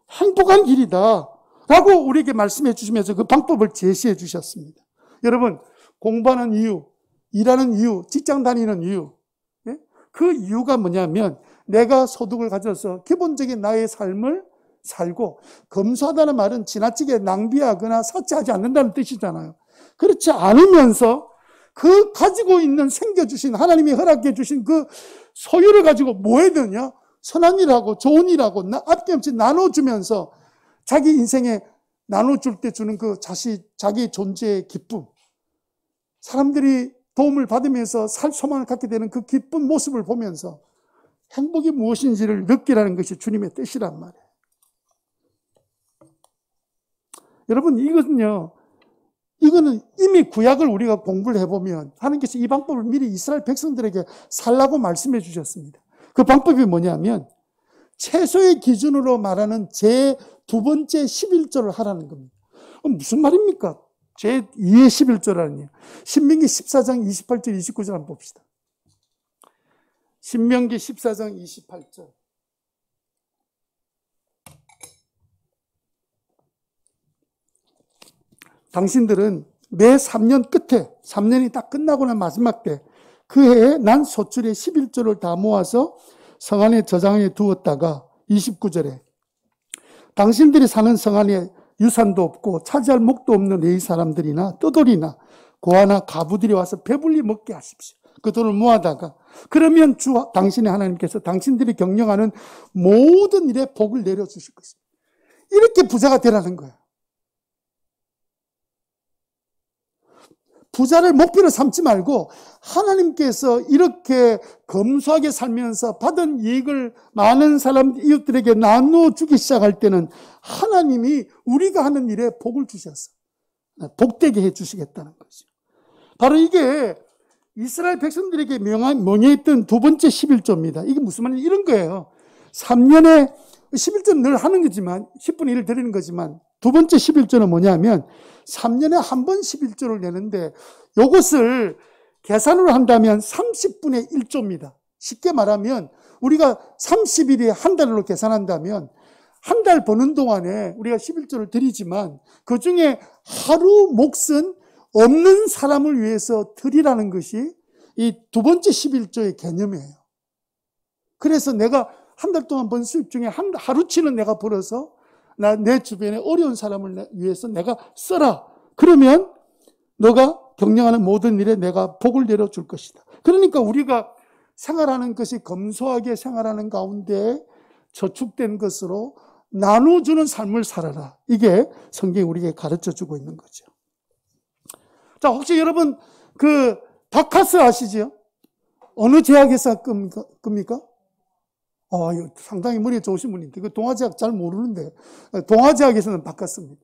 행복한 길이다 라고 우리에게 말씀해 주시면서 그 방법을 제시해 주셨습니다. 여러분 공부하는 이유, 일하는 이유, 직장 다니는 이유, 그 이유가 뭐냐면 내가 소득을 가져서 기본적인 나의 삶을 살고, 검소하다는 말은 지나치게 낭비하거나 사치하지 않는다는 뜻이잖아요. 그렇지 않으면서 그 가지고 있는 생겨주신 하나님이 허락해 주신 그 소유를 가지고 뭐 해야 되냐? 선한 일하고 좋은 일하고 아낌없이 나눠주면서 자기 인생에 나눠줄 때 주는 그 자기 존재의 기쁨, 사람들이 도움을 받으면서 살 소망을 갖게 되는 그 기쁜 모습을 보면서 행복이 무엇인지를 느끼라는 것이 주님의 뜻이란 말이에요. 여러분 이거는 이미 구약을 우리가 공부를 해보면 하나님께서 이 방법을 미리 이스라엘 백성들에게 살라고 말씀해 주셨습니다. 그 방법이 뭐냐면 최소의 기준으로 말하는 제 두 번째 11조를 하라는 겁니다. 무슨 말입니까? 제 2의 11조라니요. 신명기 14장 28절 29절 한번 봅시다. 신명기 14장 28절. 당신들은 매 3년 끝에 3년이 딱 끝나고 난 마지막 때 그 해에 난 소출의 11조를 다 모아서 성 안에 저장해 두었다가 29절에 당신들이 사는 성 안에 유산도 없고 차지할 목도 없는 레위 사람들이나 떠돌이나 고아나 가부들이 와서 배불리 먹게 하십시오. 그 돈을 모아다가 그러면 당신의 하나님께서 당신들이 경영하는 모든 일에 복을 내려주실 것입니다. 이렇게 부자가 되라는 거예요. 부자를 목표로 삼지 말고 하나님께서 이렇게 검소하게 살면서 받은 이익을 많은 사람, 이웃들에게 나누어 주기 시작할 때는 하나님이 우리가 하는 일에 복을 주셔서 복되게 해 주시겠다는 거죠. 바로 이게 이스라엘 백성들에게 명예했던 두 번째 11조입니다. 이게 무슨 말이냐, 이런 거예요. 3년에 11조는 늘 하는 거지만 10분의 1을 드리는 거지만 두 번째 11조는 뭐냐면 3년에 한 번 11조를 내는데 이것을 계산으로 한다면 30분의 1조입니다. 쉽게 말하면 우리가 30일이 한 달로 계산한다면 한 달 버는 동안에 우리가 11조를 드리지만 그중에 하루 몫은 없는 사람을 위해서 드리라는 것이 이 두 번째 11조의 개념이에요. 그래서 내가 한 달 동안 번 수입 중에 하루치는 내가 벌어서 내 주변에 어려운 사람을 위해서 내가 써라. 그러면 너가 경영하는 모든 일에 내가 복을 내려줄 것이다. 그러니까 우리가 생활하는 것이 검소하게 생활하는 가운데 저축된 것으로 나눠주는 삶을 살아라. 이게 성경이 우리에게 가르쳐주고 있는 거죠. 자, 혹시 여러분 그 바카스 아시죠? 어느 제약회사 겁니까? 상당히 머리가 좋으신 분인데 그 동아제약 잘 모르는데 동아제약에서는 바카스입니다.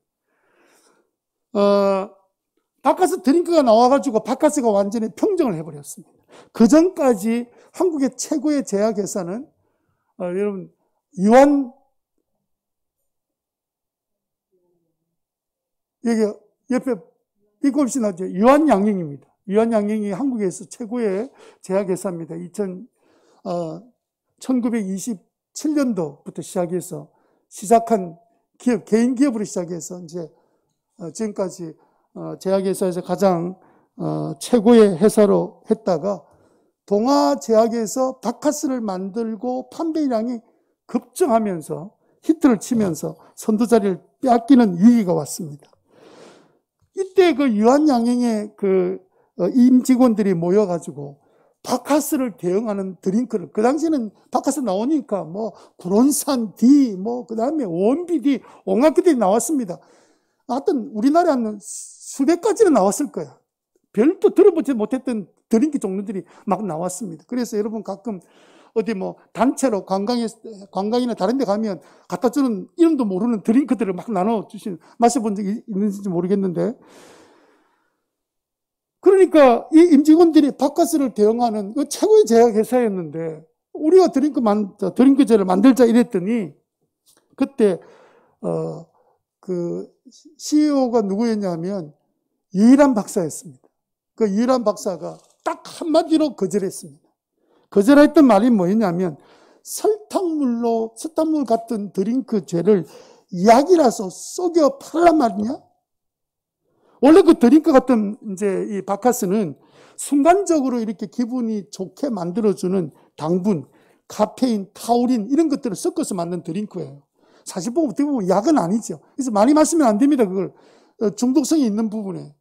바카스 드링크가 나와가지고 바카스가 완전히 평정을 해버렸습니다. 그 전까지 한국의 최고의 제약회사는 여러분 여기 옆에 삐꼼씨 나죠? 유한양행입니다. 유한양행이 한국에서 최고의 제약회사입니다. 1927년도부터 시작해서 시작한 기업, 개인 기업으로 시작해서 이제 지금까지 제약회사에서 가장 최고의 회사로 했다가 동아제약에서 바카스를 만들고 판매량이 급증하면서 히트를 치면서 선두 자리를 빼앗기는 위기가 왔습니다. 이때 그 유한양행의 그 임직원들이 모여가지고 바카스를 대응하는 드링크를, 그 당시에는 바카스 나오니까 뭐 구론산 D, 뭐 그 다음에 원비 D, 온갖 것들이 나왔습니다. 하여튼 우리나라에는 수백 가지는 나왔을 거야. 별도 들어보지 못했던 드링크 종류들이 막 나왔습니다. 그래서 여러분 가끔 어디 뭐 단체로 관광이나 다른 데 가면 갖다 주는 이름도 모르는 드링크들을 막 나눠 주시는, 마셔본 적이 있는지 모르겠는데, 그러니까 이 임직원들이 바카스를 대응하는 그 최고의 제약회사였는데 우리가 드링크제를 만들자 이랬더니 그때 그 CEO가 누구였냐면 유일한 박사였습니다. 그 유일한 박사가 딱 한마디로 거절했습니다. 거절했던 말이 뭐였냐면 설탕물 같은 드링크제를 약이라서 속여 팔란 말이냐? 원래 그 드링크 같은 이제 이 바카스는 순간적으로 이렇게 기분이 좋게 만들어주는 당분, 카페인, 타우린 이런 것들을 섞어서 만든 드링크예요. 사실 어떻게 보면 약은 아니죠. 그래서 많이 마시면 안 됩니다. 그걸 중독성이 있는 부분에.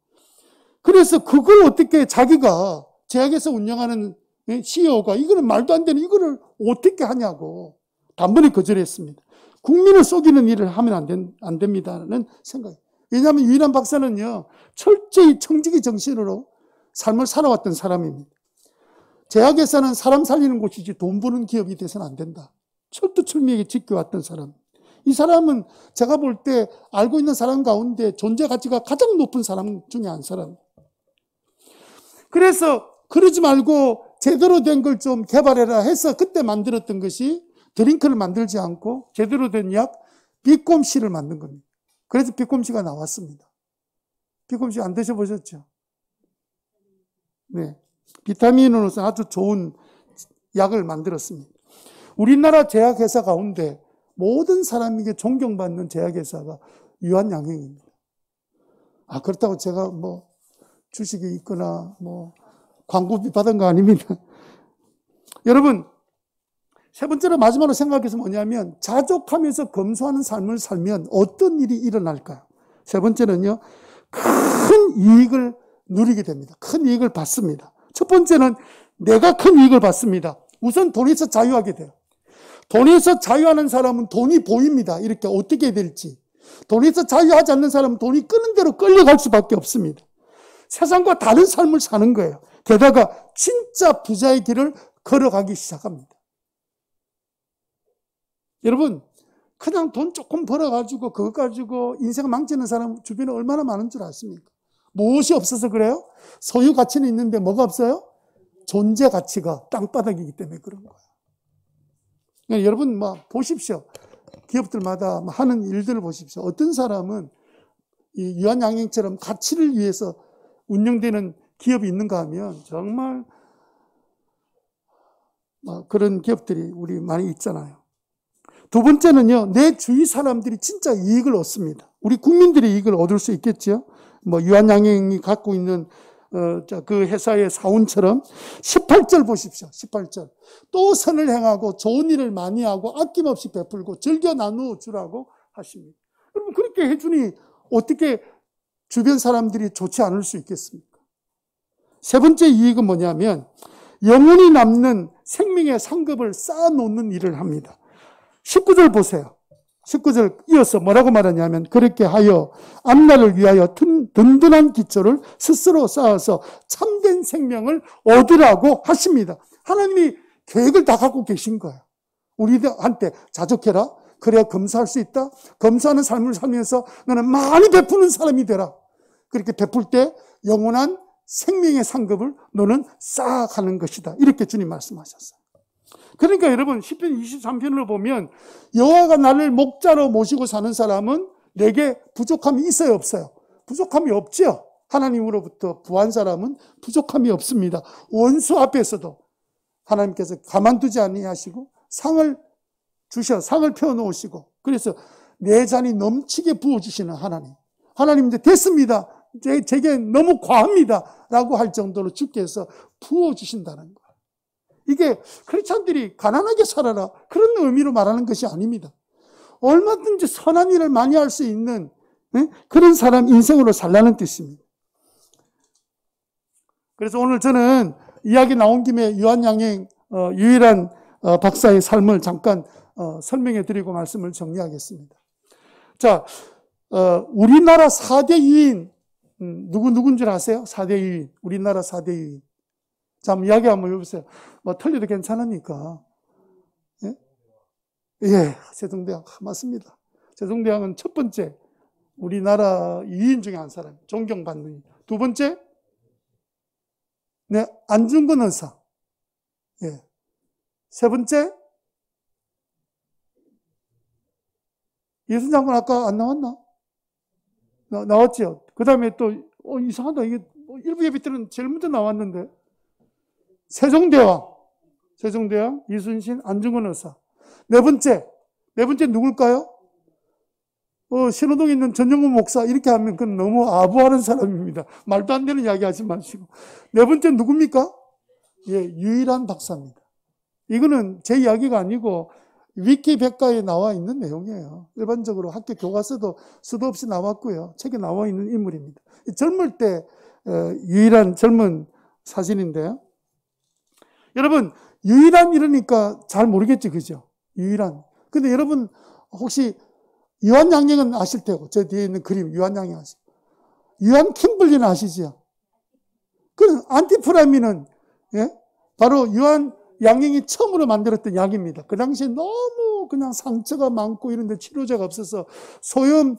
그래서 그걸 어떻게 자기가 제약회사 운영하는 CEO가 이거는 말도 안 되는 이거를 어떻게 하냐고 단번에 거절했습니다. 국민을 속이는 일을 하면 안 됩니다는 생각이에요. 왜냐하면 유일한 박사는요, 철저히 청지기 정신으로 삶을 살아왔던 사람입니다. 제약회사는 사람 살리는 곳이지 돈 버는 기업이 돼서는 안 된다. 철두철미하게 지켜왔던 사람. 이 사람은 제가 볼 때 알고 있는 사람 가운데 존재 가치가 가장 높은 사람 중에 한 사람. 그래서 그러지 말고 제대로 된 걸 좀 개발해라 해서 그때 만들었던 것이 드링크를 만들지 않고 제대로 된 약 비꼼씨를 만든 겁니다. 그래서 비꼼씨가 나왔습니다. 비꼼씨 안 드셔보셨죠? 네. 비타민으로서 아주 좋은 약을 만들었습니다. 우리나라 제약회사 가운데 모든 사람에게 존경받는 제약회사가 유한양행입니다. 그렇다고 제가 뭐 주식이 있거나 뭐 광고비 받은 거 아닙니다. 여러분, 세 번째로 마지막으로 생각해서 뭐냐면 자족하면서 검소하는 삶을 살면 어떤 일이 일어날까요? 세 번째는요, 큰 이익을 누리게 됩니다. 큰 이익을 받습니다. 첫 번째는 내가 큰 이익을 받습니다. 우선 돈에서 자유하게 돼요. 돈에서 자유하는 사람은 돈이 보입니다. 이렇게 어떻게 될지. 돈에서 자유하지 않는 사람은 돈이 끄는 대로 끌려갈 수밖에 없습니다. 세상과 다른 삶을 사는 거예요. 게다가 진짜 부자의 길을 걸어가기 시작합니다. 여러분, 그냥 돈 조금 벌어가지고 그것 가지고 인생 망치는 사람 주변에 얼마나 많은 줄 아십니까? 무엇이 없어서 그래요? 소유 가치는 있는데 뭐가 없어요? 존재 가치가 땅바닥이기 때문에 그런 거예요. 그러니까 여러분 보십시오. 기업들마다 하는 일들을 보십시오. 어떤 사람은 이 유한양행처럼 가치를 위해서 운영되는 기업이 있는가 하면 정말 그런 기업들이 우리 많이 있잖아요. 두 번째는요, 내 주위 사람들이 진짜 이익을 얻습니다. 우리 국민들이 이익을 얻을 수 있겠죠. 유한양행이 갖고 있는 그 회사의 사운처럼 18절 보십시오. 18절. 또 선을 행하고 좋은 일을 많이 하고 아낌없이 베풀고 즐겨 나누어 주라고 하십니다. 여러분, 그렇게 해주니 어떻게 주변 사람들이 좋지 않을 수 있겠습니까? 세 번째 이익은 뭐냐면 영원히 남는 생명의 상급을 쌓아놓는 일을 합니다. 19절 보세요. 19절 이어서 뭐라고 말하냐면 그렇게 하여 앞날을 위하여 든든한 기초를 스스로 쌓아서 참된 생명을 얻으라고 하십니다. 하나님이 계획을 다 갖고 계신 거예요. 우리한테 자족해라. 그래야 검사할 수 있다. 검사하는 삶을 살면서 너는 많이 베푸는 사람이 되라. 그렇게 베풀 때 영원한 생명의 상급을 너는 쌓아가는 것이다. 이렇게 주님 말씀하셨어요. 그러니까 여러분 시편 23편을 보면 여호와가 나를 목자로 모시고 사는 사람은 내게 부족함이 있어요, 없어요? 부족함이 없죠. 하나님으로부터 구한 사람은 부족함이 없습니다. 원수 앞에서도 하나님께서 가만두지 아니하시고 상을 펴놓으시고 그래서 내 잔이 넘치게 부어주시는 하나님. 하나님 이제 됐습니다. 제게 너무 과합니다. 라고 할 정도로 주께서 부어주신다는 거예요. 이게 크리스찬들이 가난하게 살아라 그런 의미로 말하는 것이 아닙니다. 얼마든지 선한 일을 많이 할 수 있는 그런 사람 인생으로 살라는 뜻입니다. 그래서 오늘 저는 이야기 나온 김에 유한양행 유일한 박사의 삶을 잠깐 설명해 드리고 말씀을 정리하겠습니다. 자, 우리나라 4대 유인 누군 줄 아세요? 4대 유인. 우리나라 4대 유인. 자, 한번 이야기 한번 해보세요. 틀려도 괜찮으니까. 예? 예, 세종대왕. 맞습니다. 세종대왕은 첫 번째, 우리나라 유인 중에 한 사람. 존경받는. 두 번째, 네, 안중근 의사. 예. 세 번째, 예순 장군 아까 안 나왔나? 나왔죠. 그 다음에 또, 이상하다. 이게 일부 예비 때는 제일 먼저 나왔는데. 세종대왕, 이순신, 안중근 의사. 네 번째 누굴까요? 신호동에 있는 전영무 목사, 이렇게 하면 그건 너무 아부하는 사람입니다. 말도 안 되는 이야기 하지 마시고. 네 번째 누굽니까? 예, 유일한 박사입니다. 이거는 제 이야기가 아니고 위키백과에 나와 있는 내용이에요. 일반적으로 학교 교과서도 수도 없이 나왔고요. 책에 나와 있는 인물입니다. 젊을 때 유일한 젊은 사진인데요. 여러분, 유일한 이러니까 잘 모르겠죠, 그죠? 유일한. 근데 여러분, 혹시 유한양행은 아실 테고, 저 뒤에 있는 그림, 유한양행 아시죠? 유한 킴블리는 아시죠? 그 안티프라민은, 예? 바로 유한양행이 처음으로 만들었던 약입니다. 그 당시에 너무 그냥 상처가 많고 이런데 치료제가 없어서 소염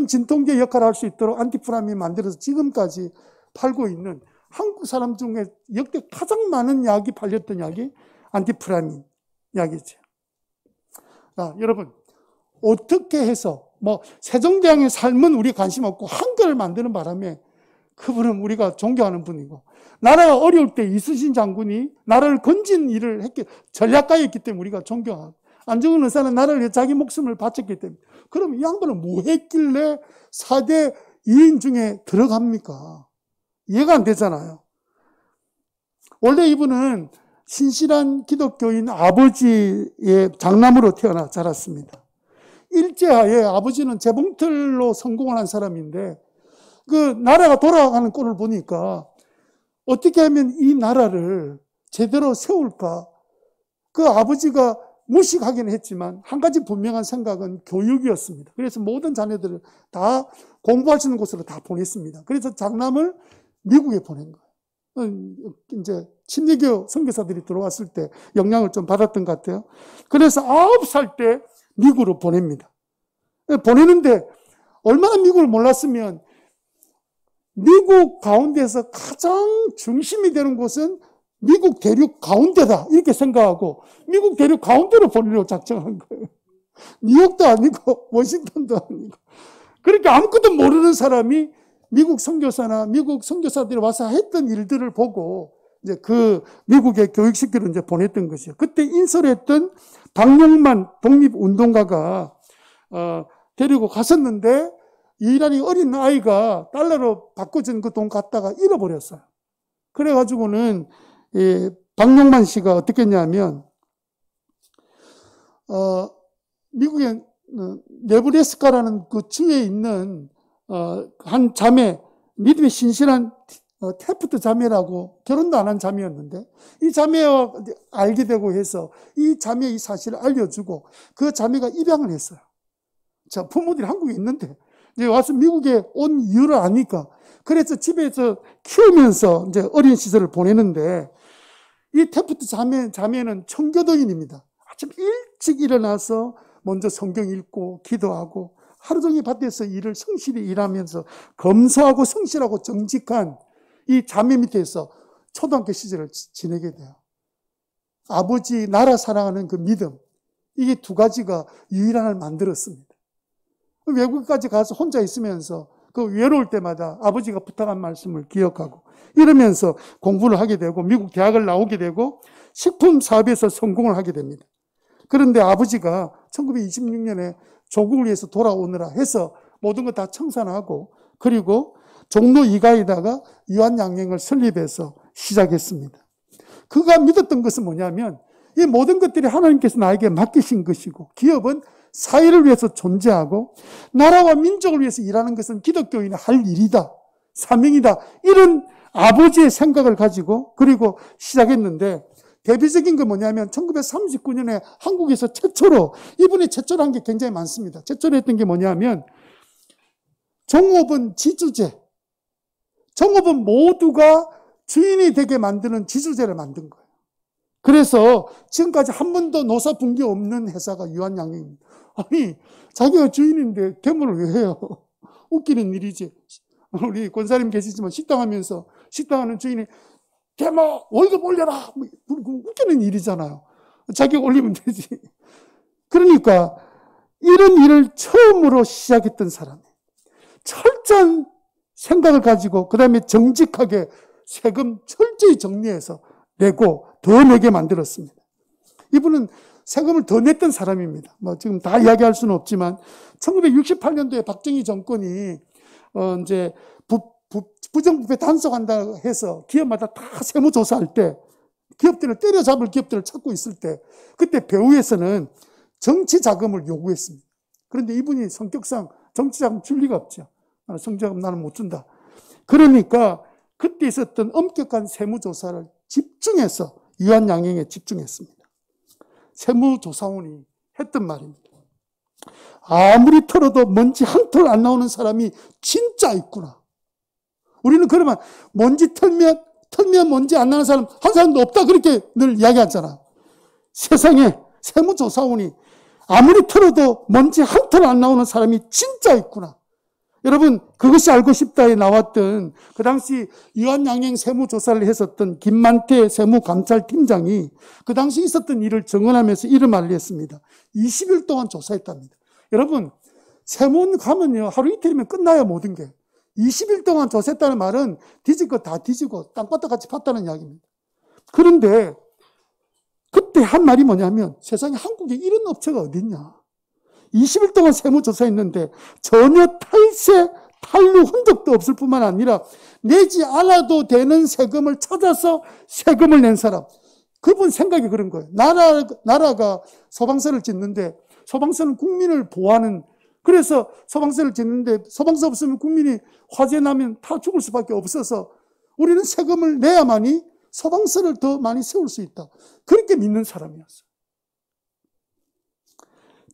진통제 역할을 할 수 있도록 안티프라민 만들어서 지금까지 팔고 있는 한국 사람 중에 역대 가장 많은 약이 팔렸던 약이 안티프라민 약이죠. 여러분, 어떻게 해서, 세종대왕의 삶은 우리 관심 없고 한글을 만드는 바람에 그분은 우리가 존경하는 분이고, 나라가 어려울 때 이순신 장군이 나라를 건진 일을 전략가였기 때문에 우리가 존경하고, 안중근 의사는 나라를 위해 자기 목숨을 바쳤기 때문에, 그럼 이 양반은 뭐 했길래 4대 유인 중에 들어갑니까? 이해가 안 되잖아요. 원래 이분은 신실한 기독교인 아버지의 장남으로 태어나 자랐습니다. 일제하에 아버지는 재봉틀로 성공을 한 사람인데 그 나라가 돌아가는 꼴을 보니까 어떻게 하면 이 나라를 제대로 세울까? 그 아버지가 무식하긴 했지만 한 가지 분명한 생각은 교육이었습니다. 그래서 모든 자녀들을 다 공부할 수 있는 곳으로 다 보냈습니다. 그래서 장남을 미국에 보낸 거예요. 이제 침례교 선교사들이 들어왔을 때 영향을 좀 받았던 것 같아요. 그래서 9살 때 미국으로 보냅니다. 보내는데 얼마나 미국을 몰랐으면 미국 가운데서 가장 중심이 되는 곳은 미국 대륙 가운데다 이렇게 생각하고 미국 대륙 가운데로 보내려고 작정한 거예요. 뉴욕도 아니고 워싱턴도 아니고 그렇게 아무것도 모르는 사람이 미국 선교사나 미국 선교사들이 와서 했던 일들을 보고 이제 그 미국의 교육시키러 이제 보냈던 것이죠. 그때 인솔했던 박용만 독립운동가가 데리고 갔었는데 이란이 어린 아이가 달러로 바꿔준 그 돈 갖다가 잃어버렸어요. 그래가지고는 박용만 씨가 어떻게 했냐면 미국의 네브래스카라는 그 주에 있는 한 자매, 믿음이 신실한 테프트 자매라고 결혼도 안 한 자매였는데 이 자매와 알게 되고 해서 이 자매의 이 사실을 알려주고 그 자매가 입양을 했어요. 자, 부모들이 한국에 있는데 이제 와서 미국에 온 이유를 아니까 그래서 집에서 키우면서 이제 어린 시절을 보내는데 이 테프트 자매는 청교도인입니다. 아침 일찍 일어나서 먼저 성경 읽고 기도하고 하루 종일 밭에서 일을 성실히 일하면서 검소하고 성실하고 정직한 이 자매 밑에서 초등학교 시절을 지내게 돼요. 아버지 나라 사랑하는 그 믿음, 이게 두 가지가 유일한을 만들었습니다. 외국까지 가서 혼자 있으면서 그 외로울 때마다 아버지가 부탁한 말씀을 기억하고 이러면서 공부를 하게 되고 미국 대학을 나오게 되고 식품 사업에서 성공을 하게 됩니다. 그런데 아버지가 1926년에 조국을 위해서 돌아오느라 해서 모든 거 다 청산하고 그리고 종로 2가에다가 유한양행을 설립해서 시작했습니다. 그가 믿었던 것은 뭐냐면 이 모든 것들이 하나님께서 나에게 맡기신 것이고 기업은 사회를 위해서 존재하고 나라와 민족을 위해서 일하는 것은 기독교인이 할 일이다. 사명이다. 이런 아버지의 생각을 가지고 그리고 시작했는데 대표적인 건 뭐냐면 1939년에 한국에서 최초로 이분이 최초로 한 게 굉장히 많습니다. 최초로 했던 게 뭐냐면 종업원 지주제. 종업원 모두가 주인이 되게 만드는 지주제를 만든 거예요. 그래서 지금까지 한 번도 노사 분기 없는 회사가 유한양행입니다. 아니 자기가 주인인데 괴물을 왜 해요? 웃기는 일이지. 우리 권사님 계시지만 식당하면서 식당하는 주인이 괴물 월급 올려라 웃기는 일이잖아요. 자기가 올리면 되지. 그러니까 이런 일을 처음으로 시작했던 사람이에요. 철저한 생각을 가지고 그 다음에 정직하게 세금 철저히 정리해서 내고 더 내게 만들었습니다. 이분은 세금을 더 냈던 사람입니다. 뭐 지금 다 이야기할 수는 없지만 1968년도에 박정희 정권이 이제 부정부패 단속한다 해서 기업마다 다 세무조사할 때 기업들을 때려잡을 기업들을 찾고 있을 때 그때 배후에서는 정치 자금을 요구했습니다. 그런데 이분이 성격상 정치 자금 줄 리가 없죠. 성자금 나는 못 준다. 그러니까 그때 있었던 엄격한 세무조사를 집중해서 유한양행에 집중했습니다. 세무조사원이 했던 말입니다. 아무리 털어도 먼지 한 털 안 나오는 사람이 진짜 있구나. 우리는 그러면 먼지 털면 먼지 안 나는 사람 한 사람도 없다 그렇게 늘 이야기하잖아. 세상에 세무조사원이 아무리 털어도 먼지 한 털 안 나오는 사람이 진짜 있구나. 여러분 그것이 알고 싶다에 나왔던 그 당시 유한양행 세무조사를 했었던 김만태 세무감찰팀장이 그 당시 있었던 일을 증언하면서 이런 말을 했습니다. 20일 동안 조사했답니다. 여러분 세무원 가면요 하루 이틀이면 끝나요 모든 게. 20일 동안 조사했다는 말은 뒤질 거 다 뒤지고 땅바닥 같이 팠다는 이야기입니다. 그런데 그때 한 말이 뭐냐면 세상에 한국에 이런 업체가 어딨냐. 20일 동안 세무조사했는데 전혀 탈세, 탈루 흔적도 없을 뿐만 아니라 내지 않아도 되는 세금을 찾아서 세금을 낸 사람. 그분 생각이 그런 거예요. 나라가 소방서를 짓는데 소방서는 국민을 보호하는 그래서 소방서를 짓는데 소방서 없으면 국민이 화재 나면 다 죽을 수밖에 없어서 우리는 세금을 내야만이 소방서를 더 많이 세울 수 있다. 그렇게 믿는 사람이었어요.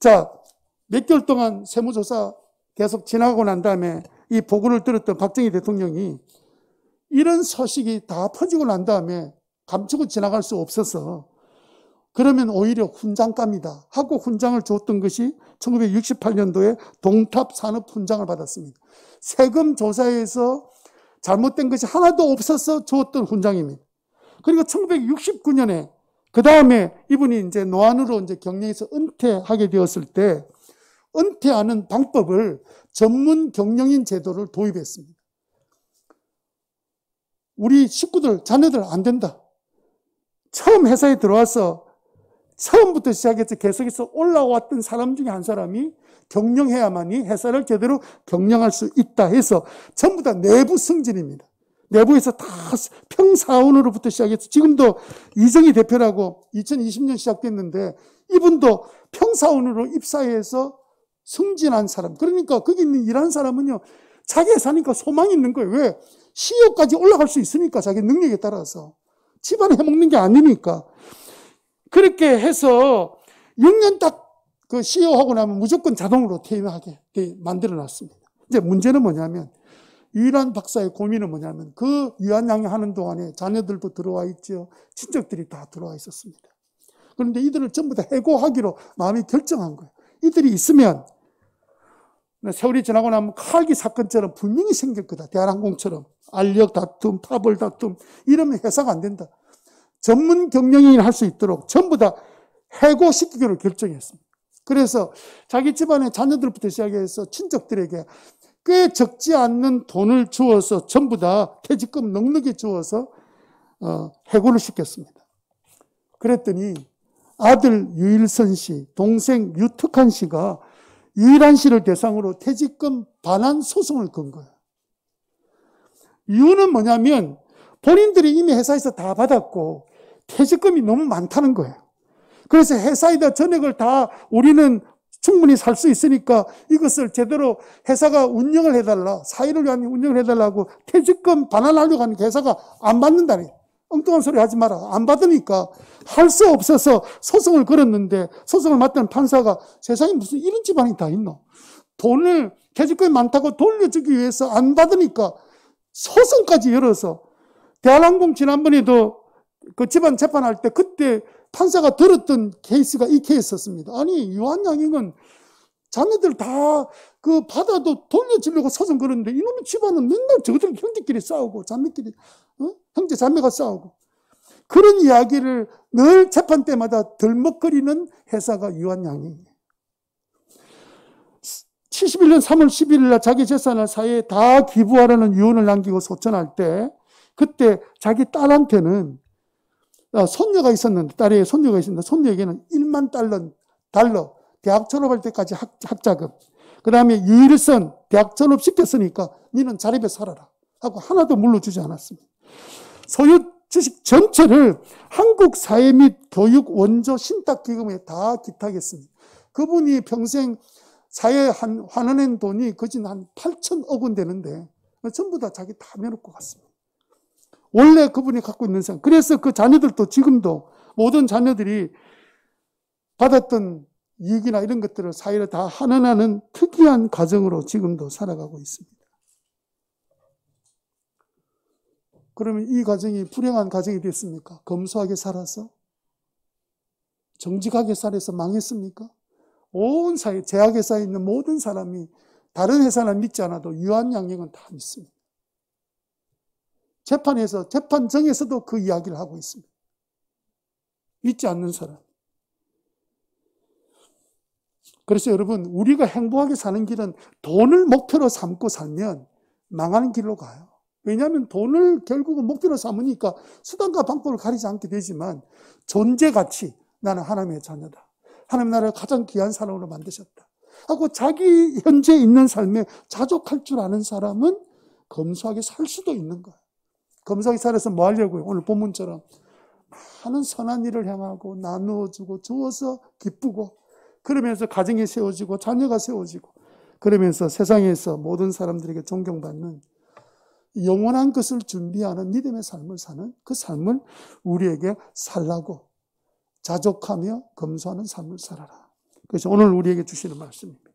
자, 몇 개월 동안 세무조사 계속 지나고 난 다음에 이 보고를 들었던 박정희 대통령이 이런 소식이 다 퍼지고 난 다음에 감추고 지나갈 수 없어서 그러면 오히려 훈장감이다 하고 훈장을 줬던 것이 1968년도에 동탑 산업 훈장을 받았습니다. 세금 조사에서 잘못된 것이 하나도 없어서 주었던 훈장입니다. 그리고 1969년에 그 다음에 이분이 이제 노안으로 이제 경영에서 은퇴하게 되었을 때 은퇴하는 방법을 전문 경영인 제도를 도입했습니다. 우리 식구들, 자녀들 안 된다. 처음 회사에 들어와서 처음부터 시작해서 계속해서 올라왔던 사람 중에 한 사람이 경영해야만이 회사를 제대로 경영할 수 있다 해서 전부 다 내부 승진입니다. 내부에서 다 평사원으로부터 시작해서 지금도 이정희 대표라고 2020년 시작됐는데 이분도 평사원으로 입사해서 승진한 사람. 그러니까 거기 있는 일하는 사람은요, 자기 회사니까 소망이 있는 거예요. 왜? CEO까지 올라갈 수 있으니까 자기 능력에 따라서. 집안에 해먹는 게 아니니까. 그렇게 해서 6년 딱 그 CEO 하고 나면 무조건 자동으로 퇴임하게 만들어 놨습니다. 이제 문제는 뭐냐면, 유일한 박사의 고민은 뭐냐면, 그 유한양양하는 동안에 자녀들도 들어와 있죠. 친척들이 다 들어와 있었습니다. 그런데 이들을 전부 다 해고하기로 마음이 결정한 거예요. 이들이 있으면 세월이 지나고 나면 칼기 사건처럼 분명히 생길 거다. 대한항공처럼 알력 다툼, 파벌 다툼 이러면 회사가 안 된다. 전문 경영인이 할 수 있도록 전부 다 해고시키기로 결정했습니다. 그래서 자기 집안의 자녀들부터 시작해서 친척들에게 꽤 적지 않는 돈을 주어서 전부 다 퇴직금 넉넉히 주어서 해고를 시켰습니다. 그랬더니 아들 유일선 씨, 동생 유특한 씨가 유일한 씨를 대상으로 퇴직금 반환 소송을 건 거예요. 이유는 뭐냐면 본인들이 이미 회사에서 다 받았고 퇴직금이 너무 많다는 거예요. 그래서 회사에다 전액을 다 우리는 충분히 살 수 있으니까 이것을 제대로 회사가 운영을 해달라, 사회를 위한 운영을 해달라고 퇴직금 반환하려고 하는 회사가 안 받는다니. 엉뚱한 소리 하지 마라. 안 받으니까 할 수 없어서 소송을 걸었는데 소송을 맡은 판사가 세상에 무슨 이런 집안이 다 있노? 돈을 퇴직금이 많다고 돌려주기 위해서 안 받으니까 소송까지 열어서 대한항공 지난번에도 그 집안 재판할 때 그때 판사가 들었던 케이스가 이 케이스였습니다. 아니 유한양행은 자녀들 다 그 받아도 돌려주려고 소송 걸었는데 이놈의 집안은 맨날 저들 형제끼리 싸우고 자매끼리 형제 자매가 싸우고 그런 이야기를 늘 재판 때마다 덜먹거리는 회사가 유한양행이에요. 71년 3월 11일 날 자기 재산을 사회에 다 기부하라는 유언을 남기고 소천할 때 그때 자기 딸한테는 손녀가 있었는데 딸의 손녀가 있었는데 손녀에게는 1만 달러 대학 졸업할 때까지 학자금 그 다음에 유일선 대학 졸업시켰으니까 니는 자립에 살아라 하고 하나도 물러주지 않았습니다. 소유 주식 전체를 한국사회 및 교육 원조 신탁기금에 다 기탁했습니다. 그분이 평생 사회에 환원한 돈이 거진 한 8천억 원 되는데 전부 다 자기 다 내놓고 갔습니다. 원래 그분이 갖고 있는 생. 그래서 그 자녀들도 지금도 모든 자녀들이 받았던 이익이나 이런 것들을 사회를 다 환원하는 특이한 가정으로 지금도 살아가고 있습니다. 그러면 이 가정이 불행한 가정이 됐습니까? 검소하게 살아서? 정직하게 살아서 망했습니까? 온 사회, 제약회사에 있는 모든 사람이 다른 회사는 믿지 않아도 유한양행은 다 믿습니다. 재판에서, 재판정에서도 그 이야기를 하고 있습니다. 믿지 않는 사람. 그래서 여러분, 우리가 행복하게 사는 길은 돈을 목표로 삼고 살면 망하는 길로 가요. 왜냐하면 돈을 결국은 목표로 삼으니까 수단과 방법을 가리지 않게 되지만 존재 가치, 나는 하나님의 자녀다. 하나님 나라를 가장 귀한 사람으로 만드셨다. 하고 자기 현재 있는 삶에 자족할 줄 아는 사람은 검소하게 살 수도 있는 거예요. 검소하게 살아서 뭐 하려고요? 오늘 본문처럼 많은 선한 일을 행하고 나누어주고 주어서 기쁘고 그러면서 가정이 세워지고 자녀가 세워지고 그러면서 세상에서 모든 사람들에게 존경받는 영원한 것을 준비하는 믿음의 삶을 사는 그 삶을 우리에게 살라고 자족하며 검소하는 삶을 살아라. 그것이 오늘 우리에게 주시는 말씀입니다.